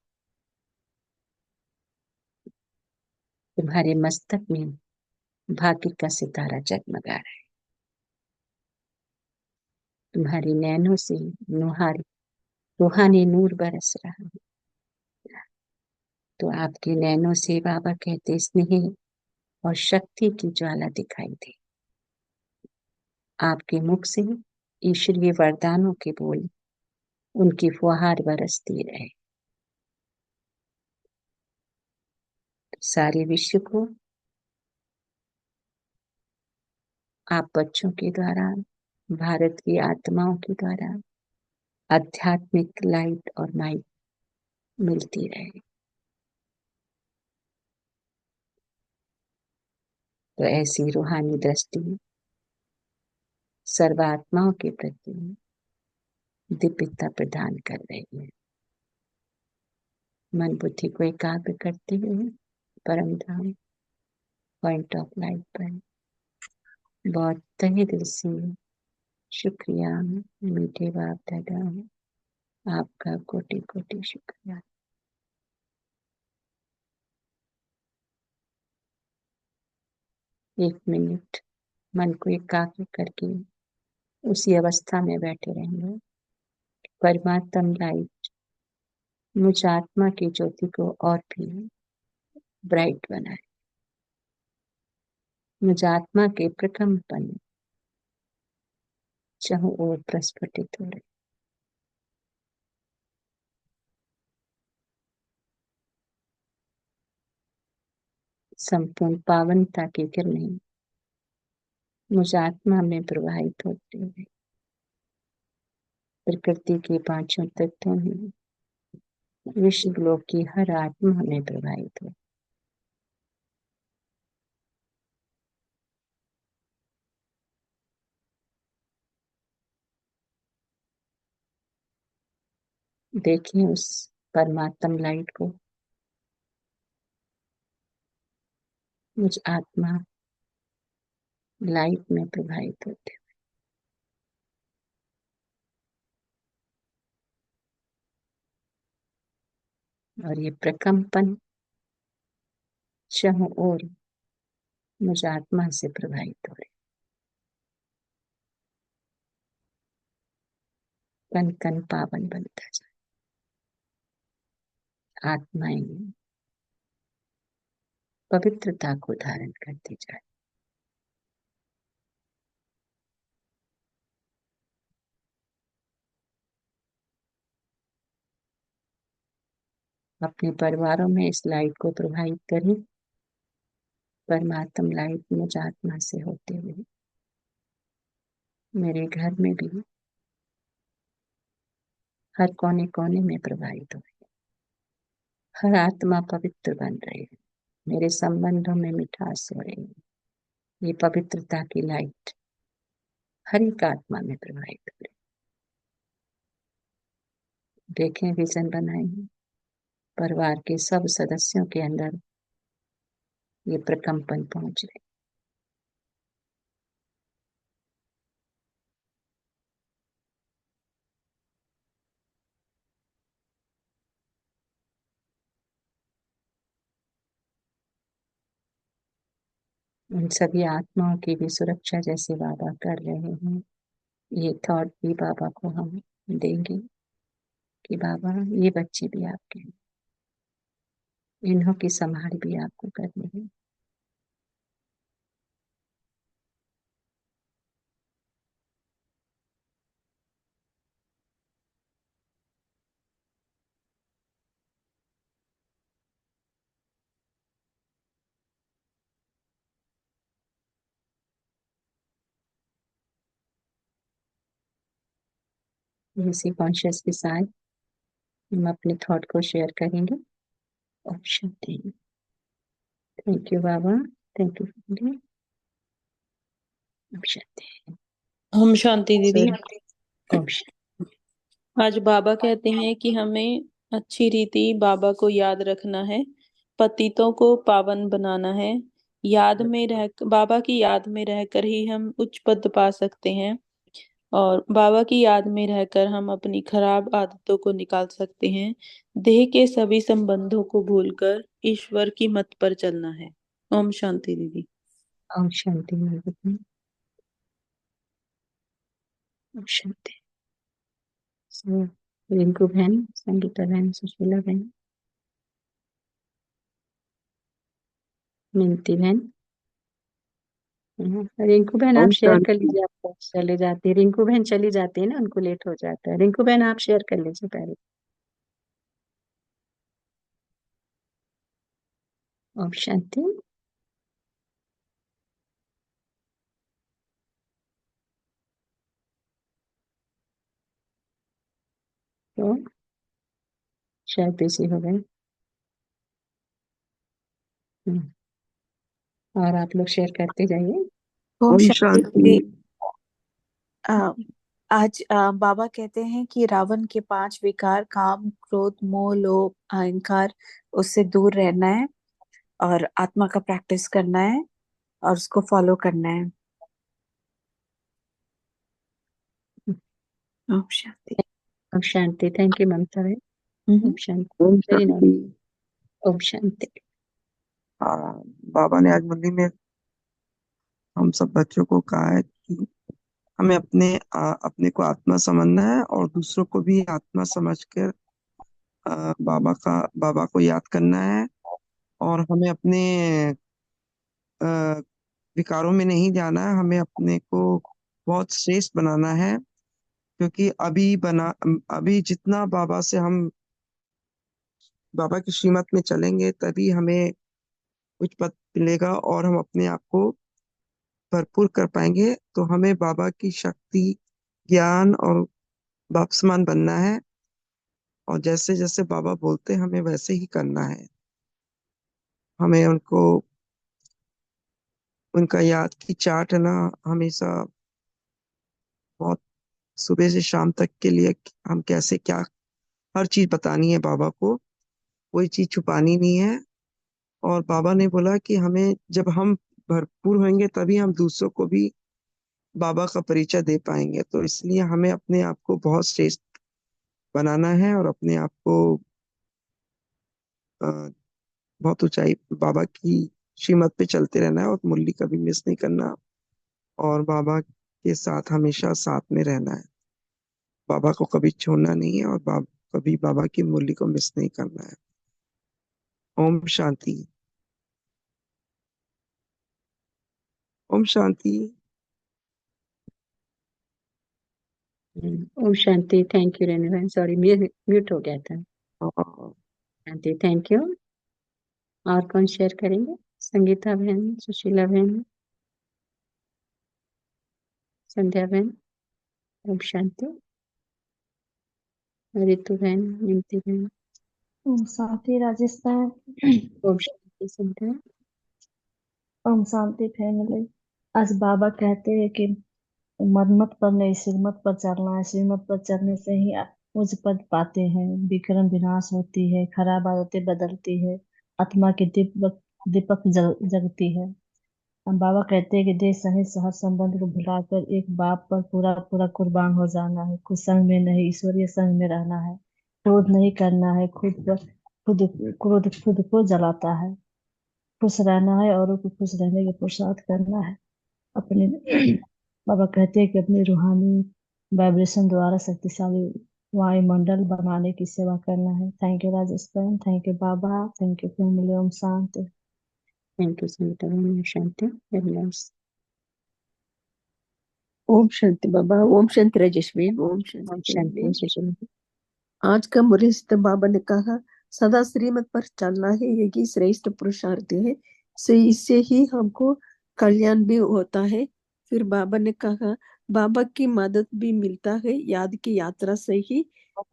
तुम्हारे मस्तक में भाग्य का सितारा जगमगा रहा है। तुम्हारी नैनों से नुहारी रूहानी नूर बरस रहा है। तो आपके नैनों से बाबा कहते स्नेह और शक्ति की ज्वाला दिखाई दे। आपके मुख से ईश्वरीय वरदानों के बोल उनकी फुहार बरसती रहे। सारे विश्व को आप बच्चों के द्वारा, भारत की आत्माओं के द्वारा आध्यात्मिक लाइट और माइट मिलती रहे। तो ऐसी रूहानी दृष्टि सर्वात्माओं के प्रति दिव्यता प्रदान कर रही है। मन बुद्धि को एकाग्र करते हुए परम धाम पॉइंट ऑफ लाइट पर बहुत तहे दिल से शुक्रिया। मीठे बाप दादा, आपका कोटि कोटि शुक्रिया। एक मिनट मन को एकाग्र करके उसी अवस्था में बैठे रहेंगे। परमात्म लाइट मुझ आत्मा की ज्योति को और भी ब्राइट बनाए। मुझ आत्मा के प्रकंपन चाहों ओर प्रस्फुटित हो रहे। संपूर्ण पावनता की किरणें मुझ आत्मा में प्रवाहित होते हुए प्रकृति के पांचों तत्वों में, विश्व लोक की हर आत्मा में प्रवाहित हो। देखिए उस परमात्म लाइट को मुझ आत्मा लाइट में प्रवाहित होते हुए। और ये प्रकंपन चाहों ओर मुझ आत्मा से प्रवाहित हो रहे। कण कण पावन बनता जाए। आत्माएं पवित्रता को धारण करती जाए। अपने परिवारों में इस लाइट को प्रवाहित करें। परमात्म लाइट मुझ आत्मा से होते हुए मेरे घर में भी हर कोने कोने में प्रवाहित हो। हर आत्मा पवित्र बन रही है। मेरे संबंधों में मिठास हो रही है। ये पवित्रता की लाइट हर एक आत्मा में प्रवाहित हो रही है। देखें, विजन बनाएंगे, परिवार के सब सदस्यों के अंदर ये प्रकंपन पहुंच गए। उन सभी आत्माओं की भी सुरक्षा जैसे बाबा कर रहे हैं, ये थॉट भी बाबा को हम देंगे कि बाबा ये बच्चे भी आपके हैं, इन्हों की संभाल भी आपको करनी है। इसी कॉन्शियस के साथ हम अपने थॉट को शेयर करेंगे। ऑप्शन देंगे। Thank you Baba, thank you. Option हम शांति दीदी। ऑप्शन आज बाबा कहते हैं कि हमें अच्छी रीति बाबा को याद रखना है, पतितों को पावन बनाना है। याद में रह बाबा की याद में रहकर ही हम उच्च पद पा सकते हैं, और बाबा की याद में रहकर हम अपनी खराब आदतों को निकाल सकते हैं। देह के सभी संबंधों को भूलकर ईश्वर की मत पर चलना है। ओम शांति दीदी। ऑप्शन ऑप्शन रिंकू बहन, संगीता बहन, सुशीला बहन, मिनती बहन। रिंकू बहन आप ओम शेयर कर शांति। लीजिए, आप चले जाती है। रिंकू बहन चली जाती है ना, उनको लेट हो जाता है। रिंकू बहन आप शेयर कर लीजिए पहले। ऑप्शन थी तो शायद बिजी हो गए। और आप लोग शेयर करते जाइए। ओम ओम शांति। शांति। आज बाबा कहते हैं कि रावण के 5 विकार, काम, क्रोध, मोह, लोभ, अहंकार, उससे दूर रहना है और आत्मा का प्रैक्टिस करना है और उसको फॉलो करना है। ओम शांति। ओम शांति। थैंक यू ममता बहन। ओम शांति। ओम वेरी नाइस। शांति। ओम शांति। बाबा ने आज मंदिर में हम सब बच्चों को कहा है कि हमें अपने को आत्मा समझना है और दूसरों को भी आत्मा समझकर बाबा को याद करना है। और हमें अपने अ, विकारों में नहीं जाना है, हमें अपने को बहुत श्रेष्ठ बनाना है। क्योंकि अभी जितना बाबा की श्रीमत में चलेंगे तभी हमें उच्च पद मिलेगा और हम अपने आप को भरपूर कर पाएंगे। तो हमें बाबा की शक्ति, ज्ञान और बाप समान बनना है और जैसे जैसे बाबा बोलते हैं हमें वैसे ही करना है। हमें उनका याद की चार्ट है ना, हमेशा बहुत सुबह से शाम तक के लिए हम कैसे क्या हर चीज बतानी है बाबा को, कोई चीज छुपानी नहीं है। और बाबा ने बोला कि हमें जब हम भरपूर होंगे तभी हम दूसरों को भी बाबा का परिचय दे पाएंगे। तो इसलिए हमें अपने आप को बहुत श्रेष्ठ बनाना है और अपने आप को अ, बहुत ऊंचाई बाबा की श्रीमत पे चलते रहना है और मुरली कभी मिस नहीं करना और बाबा के साथ हमेशा साथ में रहना है। बाबा को कभी छोड़ना नहीं है और कभी बाबा की मुरली को मिस नहीं करना है। ओम शांति। ओम शांति। ओम शांति। थैंक यू रेणु बहन, सॉरी म्यूट हो गया था। हाँ, शांति। Thank you. और कौन शेयर करेंगे? संगीता बहन, सुशीला बहन, संध्या बहन। ओम शांति। रितु बहन, मिनती बहन। ओम शांति राजस्थान। ओम शांति संध्या। ओम शांति फैमिली। आज बाबा कहते हैं कि मनमत पर नहीं श्रीमत पर चलना है, श्रीमत पर चलने से ही उच्च पद पाते हैं, विक्रम विनाश होती है, खराब आदतें बदलती है, आत्मा की दीपक दीपक जगती है। हम बाबा कहते हैं कि देश सहित हर संबंध को भुलाकर एक बाप पर पूरा पूरा कुर्बान हो जाना है। कुछ संग में नहीं, ईश्वरीय संग में रहना है। क्रोध नहीं करना है, खुद क्रोध खुद को जलाता है। खुश रहना है, औरों को खुश रहने का पुरुषार्थ करना है। अपने बाबा कहते हैं कि अपने रूहानी वाइब्रेशन द्वारा शक्तिशाली वायुमंडल बनाने की सेवा करना है। Thank you Rajasthan, thank you Baba, thank you family. ओम शांति। थैंक यू संता शांति। Very nice. ओम शांति बाबा। ओम शांति राजेश बेन। ओम शांति ओम फैमिली। शांति सुशीला। आज का मुरस्त बाबा ने कहा सदा श्रीमत पर चलना है, यही श्रेष्ठ पुरुषार्थ है। से इससे ही हमको कल्याण भी होता है। फिर बाबा ने कहा बाबा की मदद भी मिलता है याद की यात्रा से ही।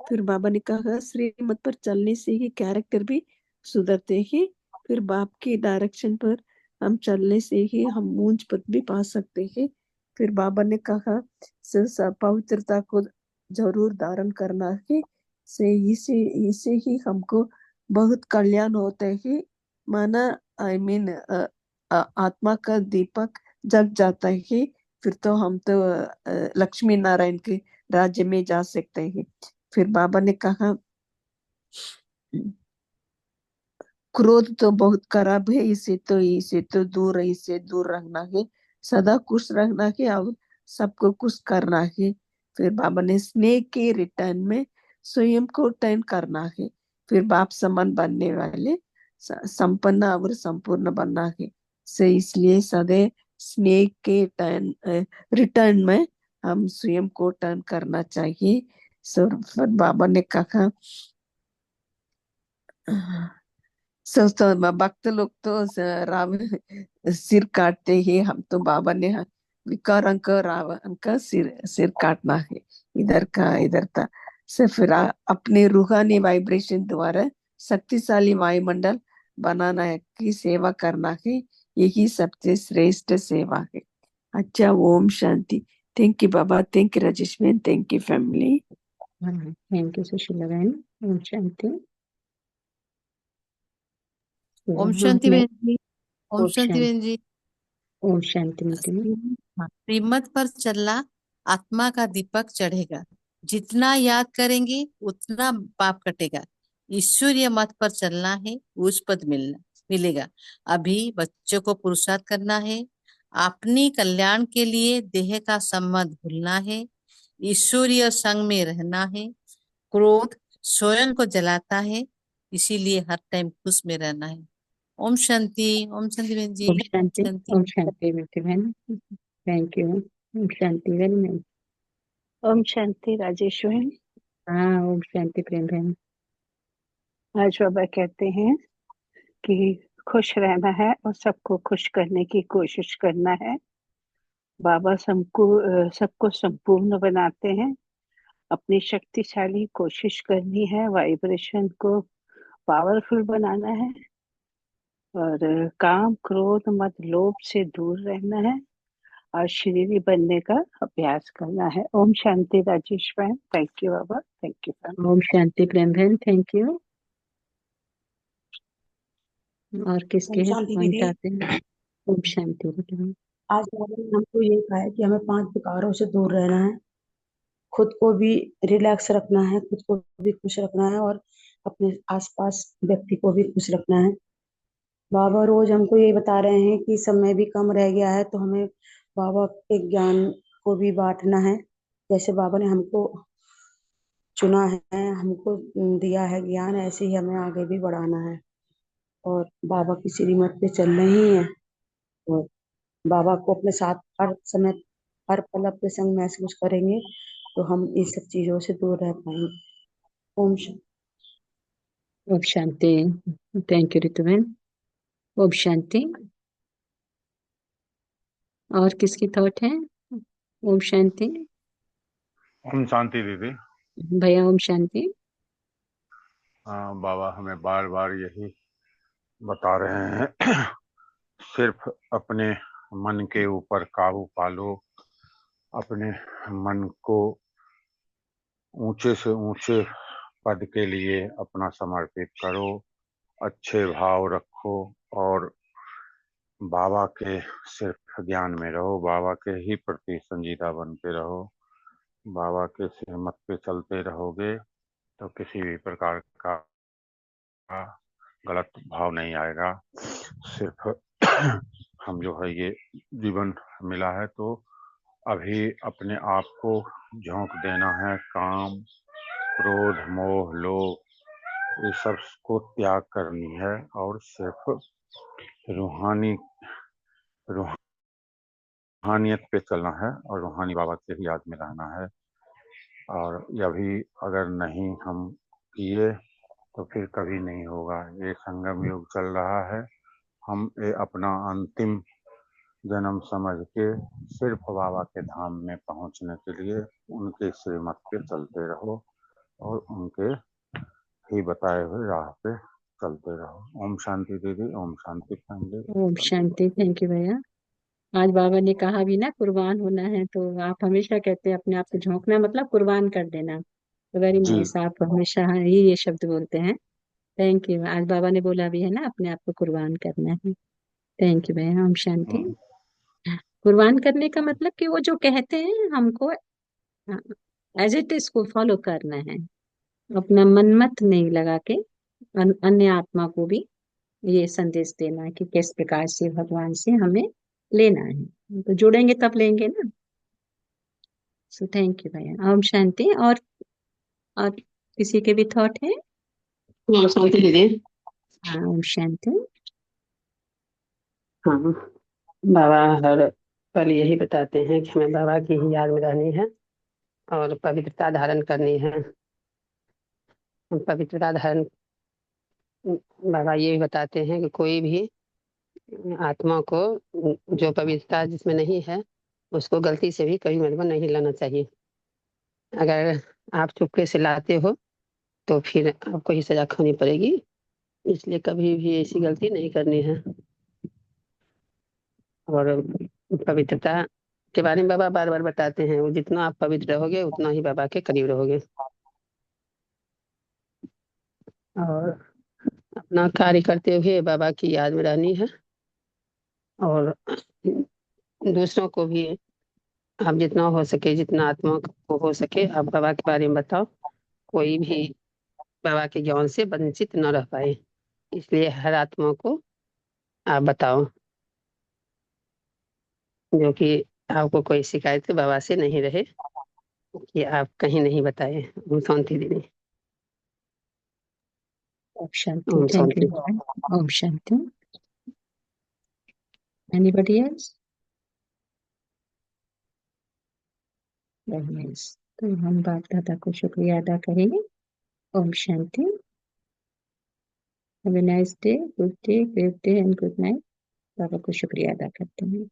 फिर बाबा ने कहा श्रीमत पर चलने से ही कैरेक्टर भी सुधरते हैं। फिर बाप की डायरेक्शन पर हम चलने से ही हम ऊंच पद भी पा सकते हैं। फिर बाबा ने कहा पवित्रता को जरूर धारण करना है। से इसे इसे ही हमको बहुत कल्याण होते ही माना। आई मीन आत्मा का दीपक जग जाता है। फिर तो हम तो लक्ष्मी नारायण के राज्य में जा सकते हैं। फिर बाबा ने कहा क्रोध तो बहुत खराब है, इसे दूर रखना है। सदा खुश रहना है और सबको खुश करना है। फिर बाबा ने स्नेह के रिटर्न में स्वयं को टर्न करना है। फिर बाप समान बनने वाले संपन्न और संपूर्ण बनना है। से इसलिए सदैव स्नेह के रिटर्न में हम स्वयं को टर्न करना चाहिए। फिर बाबा ने कहा भक्त लोग तो राम सिर काटते हैं, हम तो बाबा ने विकार अंक रावण का सिर सिर काटना है। इधर का इधर था से फिर अपने रूहानी वाइब्रेशन द्वारा शक्तिशाली वायुमंडल बनाना है की सेवा करना है। यही सबसे श्रेष्ठ सेवा है। अच्छा, ओम शांति। Thank you Baba, thank you Rajesh बहन, thank you family. Thank you Sushila बहन। ओम शांति। ओम शांति बहन जी। ओम ओम शांति शांति। बहन जी। ओम शांति मीठी में। श्रीमत पर चलना, आत्मा का दीपक चढ़ेगा। जितना याद करेंगे उतना पाप कटेगा। ईश्वरीय मत पर चलना है, उच्च पद मिलेगा। अभी बच्चों को पुरुषार्थ करना है। अपनी कल्याण के लिए देह का संबंध भूलना है। ईश्वरीय संग में रहना है। क्रोध स्वयं को जलाता है, इसीलिए हर टाइम खुश में रहना है। ओम शांति। ओम शांति बहन जी। ओम शांति। शांति। ओम शांति मीठी बहन। Thank you. ओम शांति वेरी नाइस। ओम शांति राजेश बहन। हाँ, ओम शांति प्रेम बहन। आज बाबा कहते हैं कि खुश रहना है और सबको खुश करने की कोशिश करना है। बाबा सबको संपूर्ण बनाते हैं। अपनी शक्तिशाली कोशिश करनी है, वाइब्रेशन को पावरफुल बनाना है और काम क्रोध मत लोभ से दूर रहना है और शरीरी बनने का अभ्यास करना है। ओम शांति राजेश बहन। Thank you Baba, thank you. ओम शांति प्रेम बहन। Thank you. और किसके ओम है शांति पॉइंट दीदी। आते हैं? ओम शांति मीठी बहन। आज बाबा ने हमको ये कहा है कि हमें 5 विकारों से दूर रहना है। खुद को भी रिलैक्स रखना है, खुद को भी खुश रखना है और अपने आसपास व्यक्ति को भी खुश रखना है। बाबा रोज हमको ये बता रहे हैं कि समय भी कम रह गया है, तो हमें बाबा के ज्ञान को भी बांटना है। जैसे बाबा ने हमको चुना है, हमको दिया है ज्ञान, ऐसे ही हमें आगे भी बढ़ाना है और बाबा की श्रीमत पे चलना ही है। और बाबा को अपने साथ हर समय हर पल अपने संग महसूस करेंगे तो हम इस सब चीजों से दूर रह पाएंगे। ओम शांति। ओम शांति। थैंक यू रितु बहन। ओम शांति। और किसकी थॉट है? ओम शांति। ओम शांति दीदी। भैया ओम शांति। बाबा हमें बार बार यही बता रहे हैं सिर्फ अपने मन के ऊपर काबू पालो, अपने मन को ऊंचे से ऊंचे पद के लिए अपना समर्पित करो, अच्छे भाव रखो और बाबा के सिर्फ ज्ञान में रहो, बाबा के ही प्रति संजीदा बन के रहो। बाबा के श्रीमत पे चलते रहोगे तो किसी भी प्रकार का गलत भाव नहीं आएगा। सिर्फ हम जो है ये जीवन मिला है तो अभी अपने आप को झोंक देना है, काम क्रोध मोह लोभ ये सब को त्याग करनी है और सिर्फ रूहानी रूहानियत पे चलना है और रूहानी बाबा के ही याद में रहना है। और यह भी अगर नहीं हम किए तो फिर कभी नहीं होगा। ये संगम युग चल रहा है, हम ये अपना अंतिम जन्म समझ के सिर्फ बाबा के धाम में पहुंचने के लिए उनके श्रीमत पे चलते रहो और उनके ही बताए हुए राह पे चलते रहो। ओम शांति दीदी, ओम शांति फैमिली। ओम शांति। थैंक यू भैया। आज बाबा ने कहा भी ना कुर्बान होना है, तो आप हमेशा कहते हैं अपने आप को झोंकना मतलब कुर्बान कर देना। वेरी जी नाइस, आप हमेशा ही ये शब्द बोलते हैं। Thank you. आज बाबा ने बोला भी है ना अपने आप को कुर्बान करना है। थैंक यू भैया। ओम शांति। कुर्बान करने का मतलब कि वो जो कहते हैं हमको एज इट इज को फॉलो करना है, अपना मन मत नहीं लगा के अन्य आत्मा को भी ये संदेश देना है कि किस प्रकार से भगवान से हमें लेना है। तो जुड़ेंगे तब लेंगे ना। सो थैंक यू भैया। ओम शांति। और किसी के भी थॉट है? ओम शांति दीदी। हाँ ओम शांति। हाँ, बाबा हर पल यही बताते हैं कि हमें बाबा की ही याद में रहनी है और पवित्रता धारण करनी है। पवित्रता धारण बाबा ये भी बताते हैं कि कोई भी आत्मा को जो पवित्रता जिसमें नहीं है उसको गलती से भी कभी मन में नहीं लाना चाहिए। अगर आप चुपके से लाते हो तो फिर आपको ही सजा खानी पड़ेगी, इसलिए कभी भी ऐसी गलती नहीं करनी है। और पवित्रता के बारे में बाबा बार बार बताते हैं, वो जितना आप पवित्र रहोगे उतना ही बाबा के करीब रहोगे। और अपना कार्य करते हुए बाबा की याद में रहनी है और दूसरों को भी आप जितना हो सके, जितना आत्मा को हो सके, आप बाबा के बारे में बताओ। कोई भी बाबा के ज्ञान से वंचित न रह पाए, इसलिए हर आत्मा को आप बताओ, जो कि आपको कोई शिकायत बाबा से नहीं रहे कि आप कहीं नहीं बताए। ओम शांति दीदी। ओम शांति। ओम थैंक यू शांति। ओम शांति। Anybody else? तो हम बाप दादा को शुक्रिया अदा करेंगे। ओम शांति। Have a nice day, good day, great day and good night. Baba को शुक्रिया अदा करते हैं।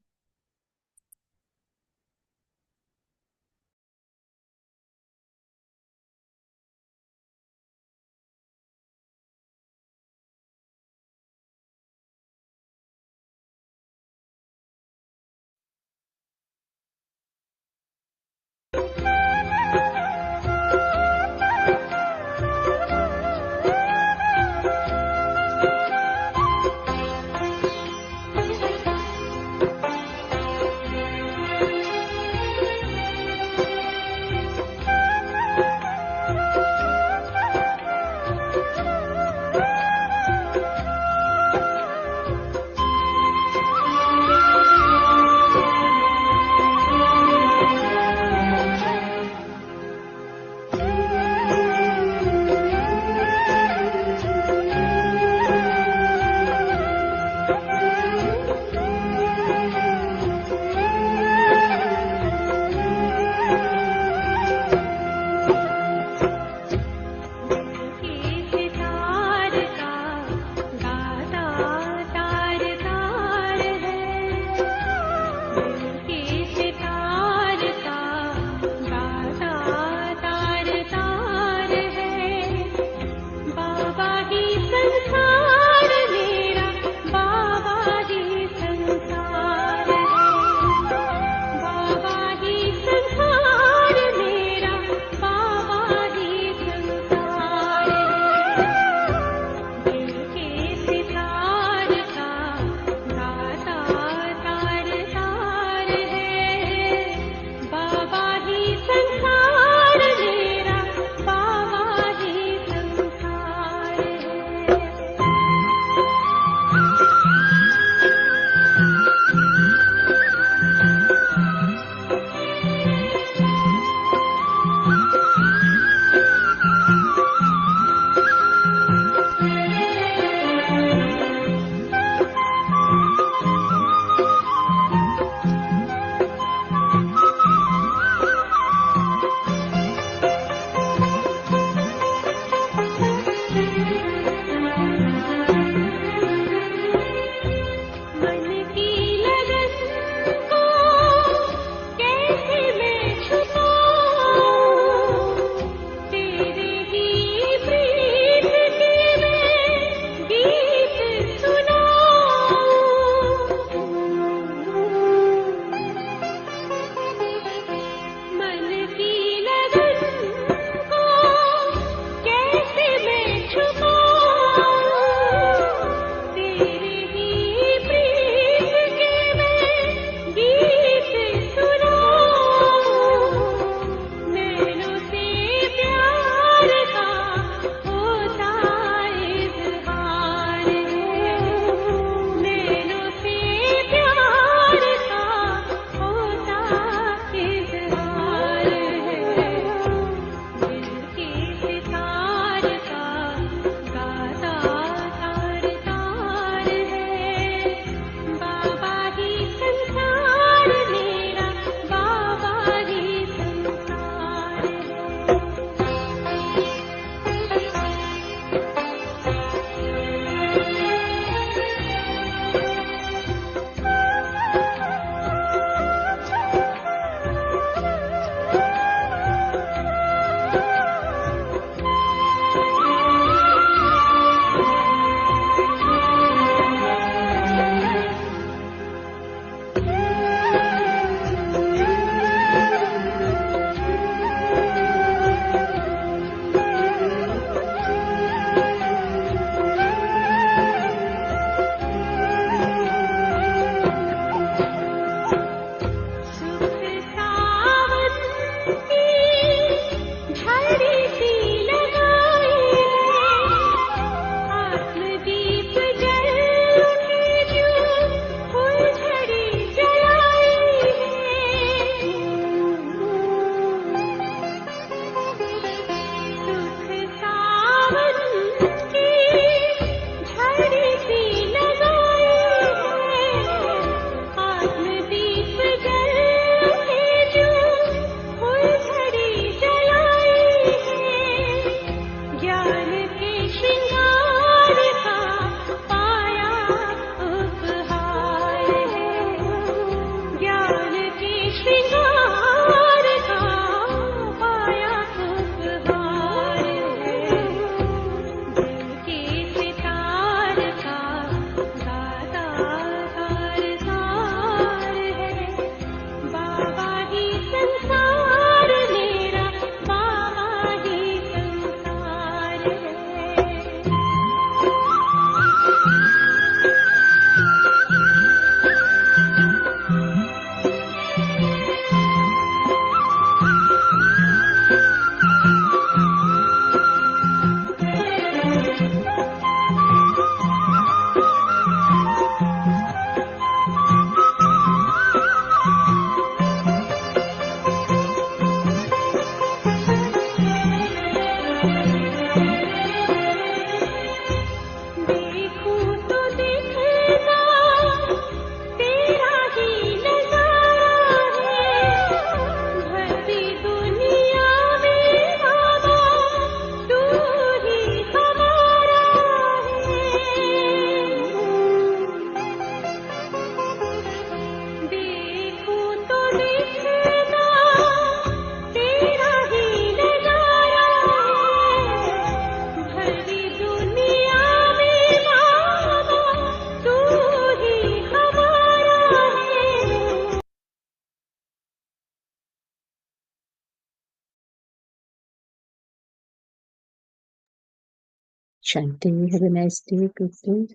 Shanti. Have a nice day. Good day.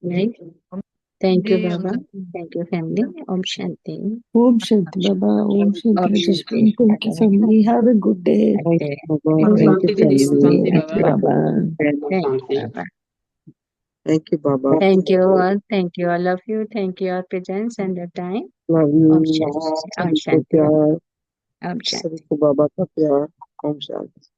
Right? Thank you, Baba. Thank you, family. Om Shanti. Om Shanti Baba. Om Shanti Om Rajesh Shanti. Uncle की family. Have a good day. Okay. Thank you, Thank family. you Baba. Thank you, Baba. Thank you, Baba. Thank you all. Thank you all of you. Thank you your presence and your time. Love Om you. Shanti. Om सभी को Shanti. प्यार, Om सभी Shanti. को बाबा का प्यार। ओम शांति।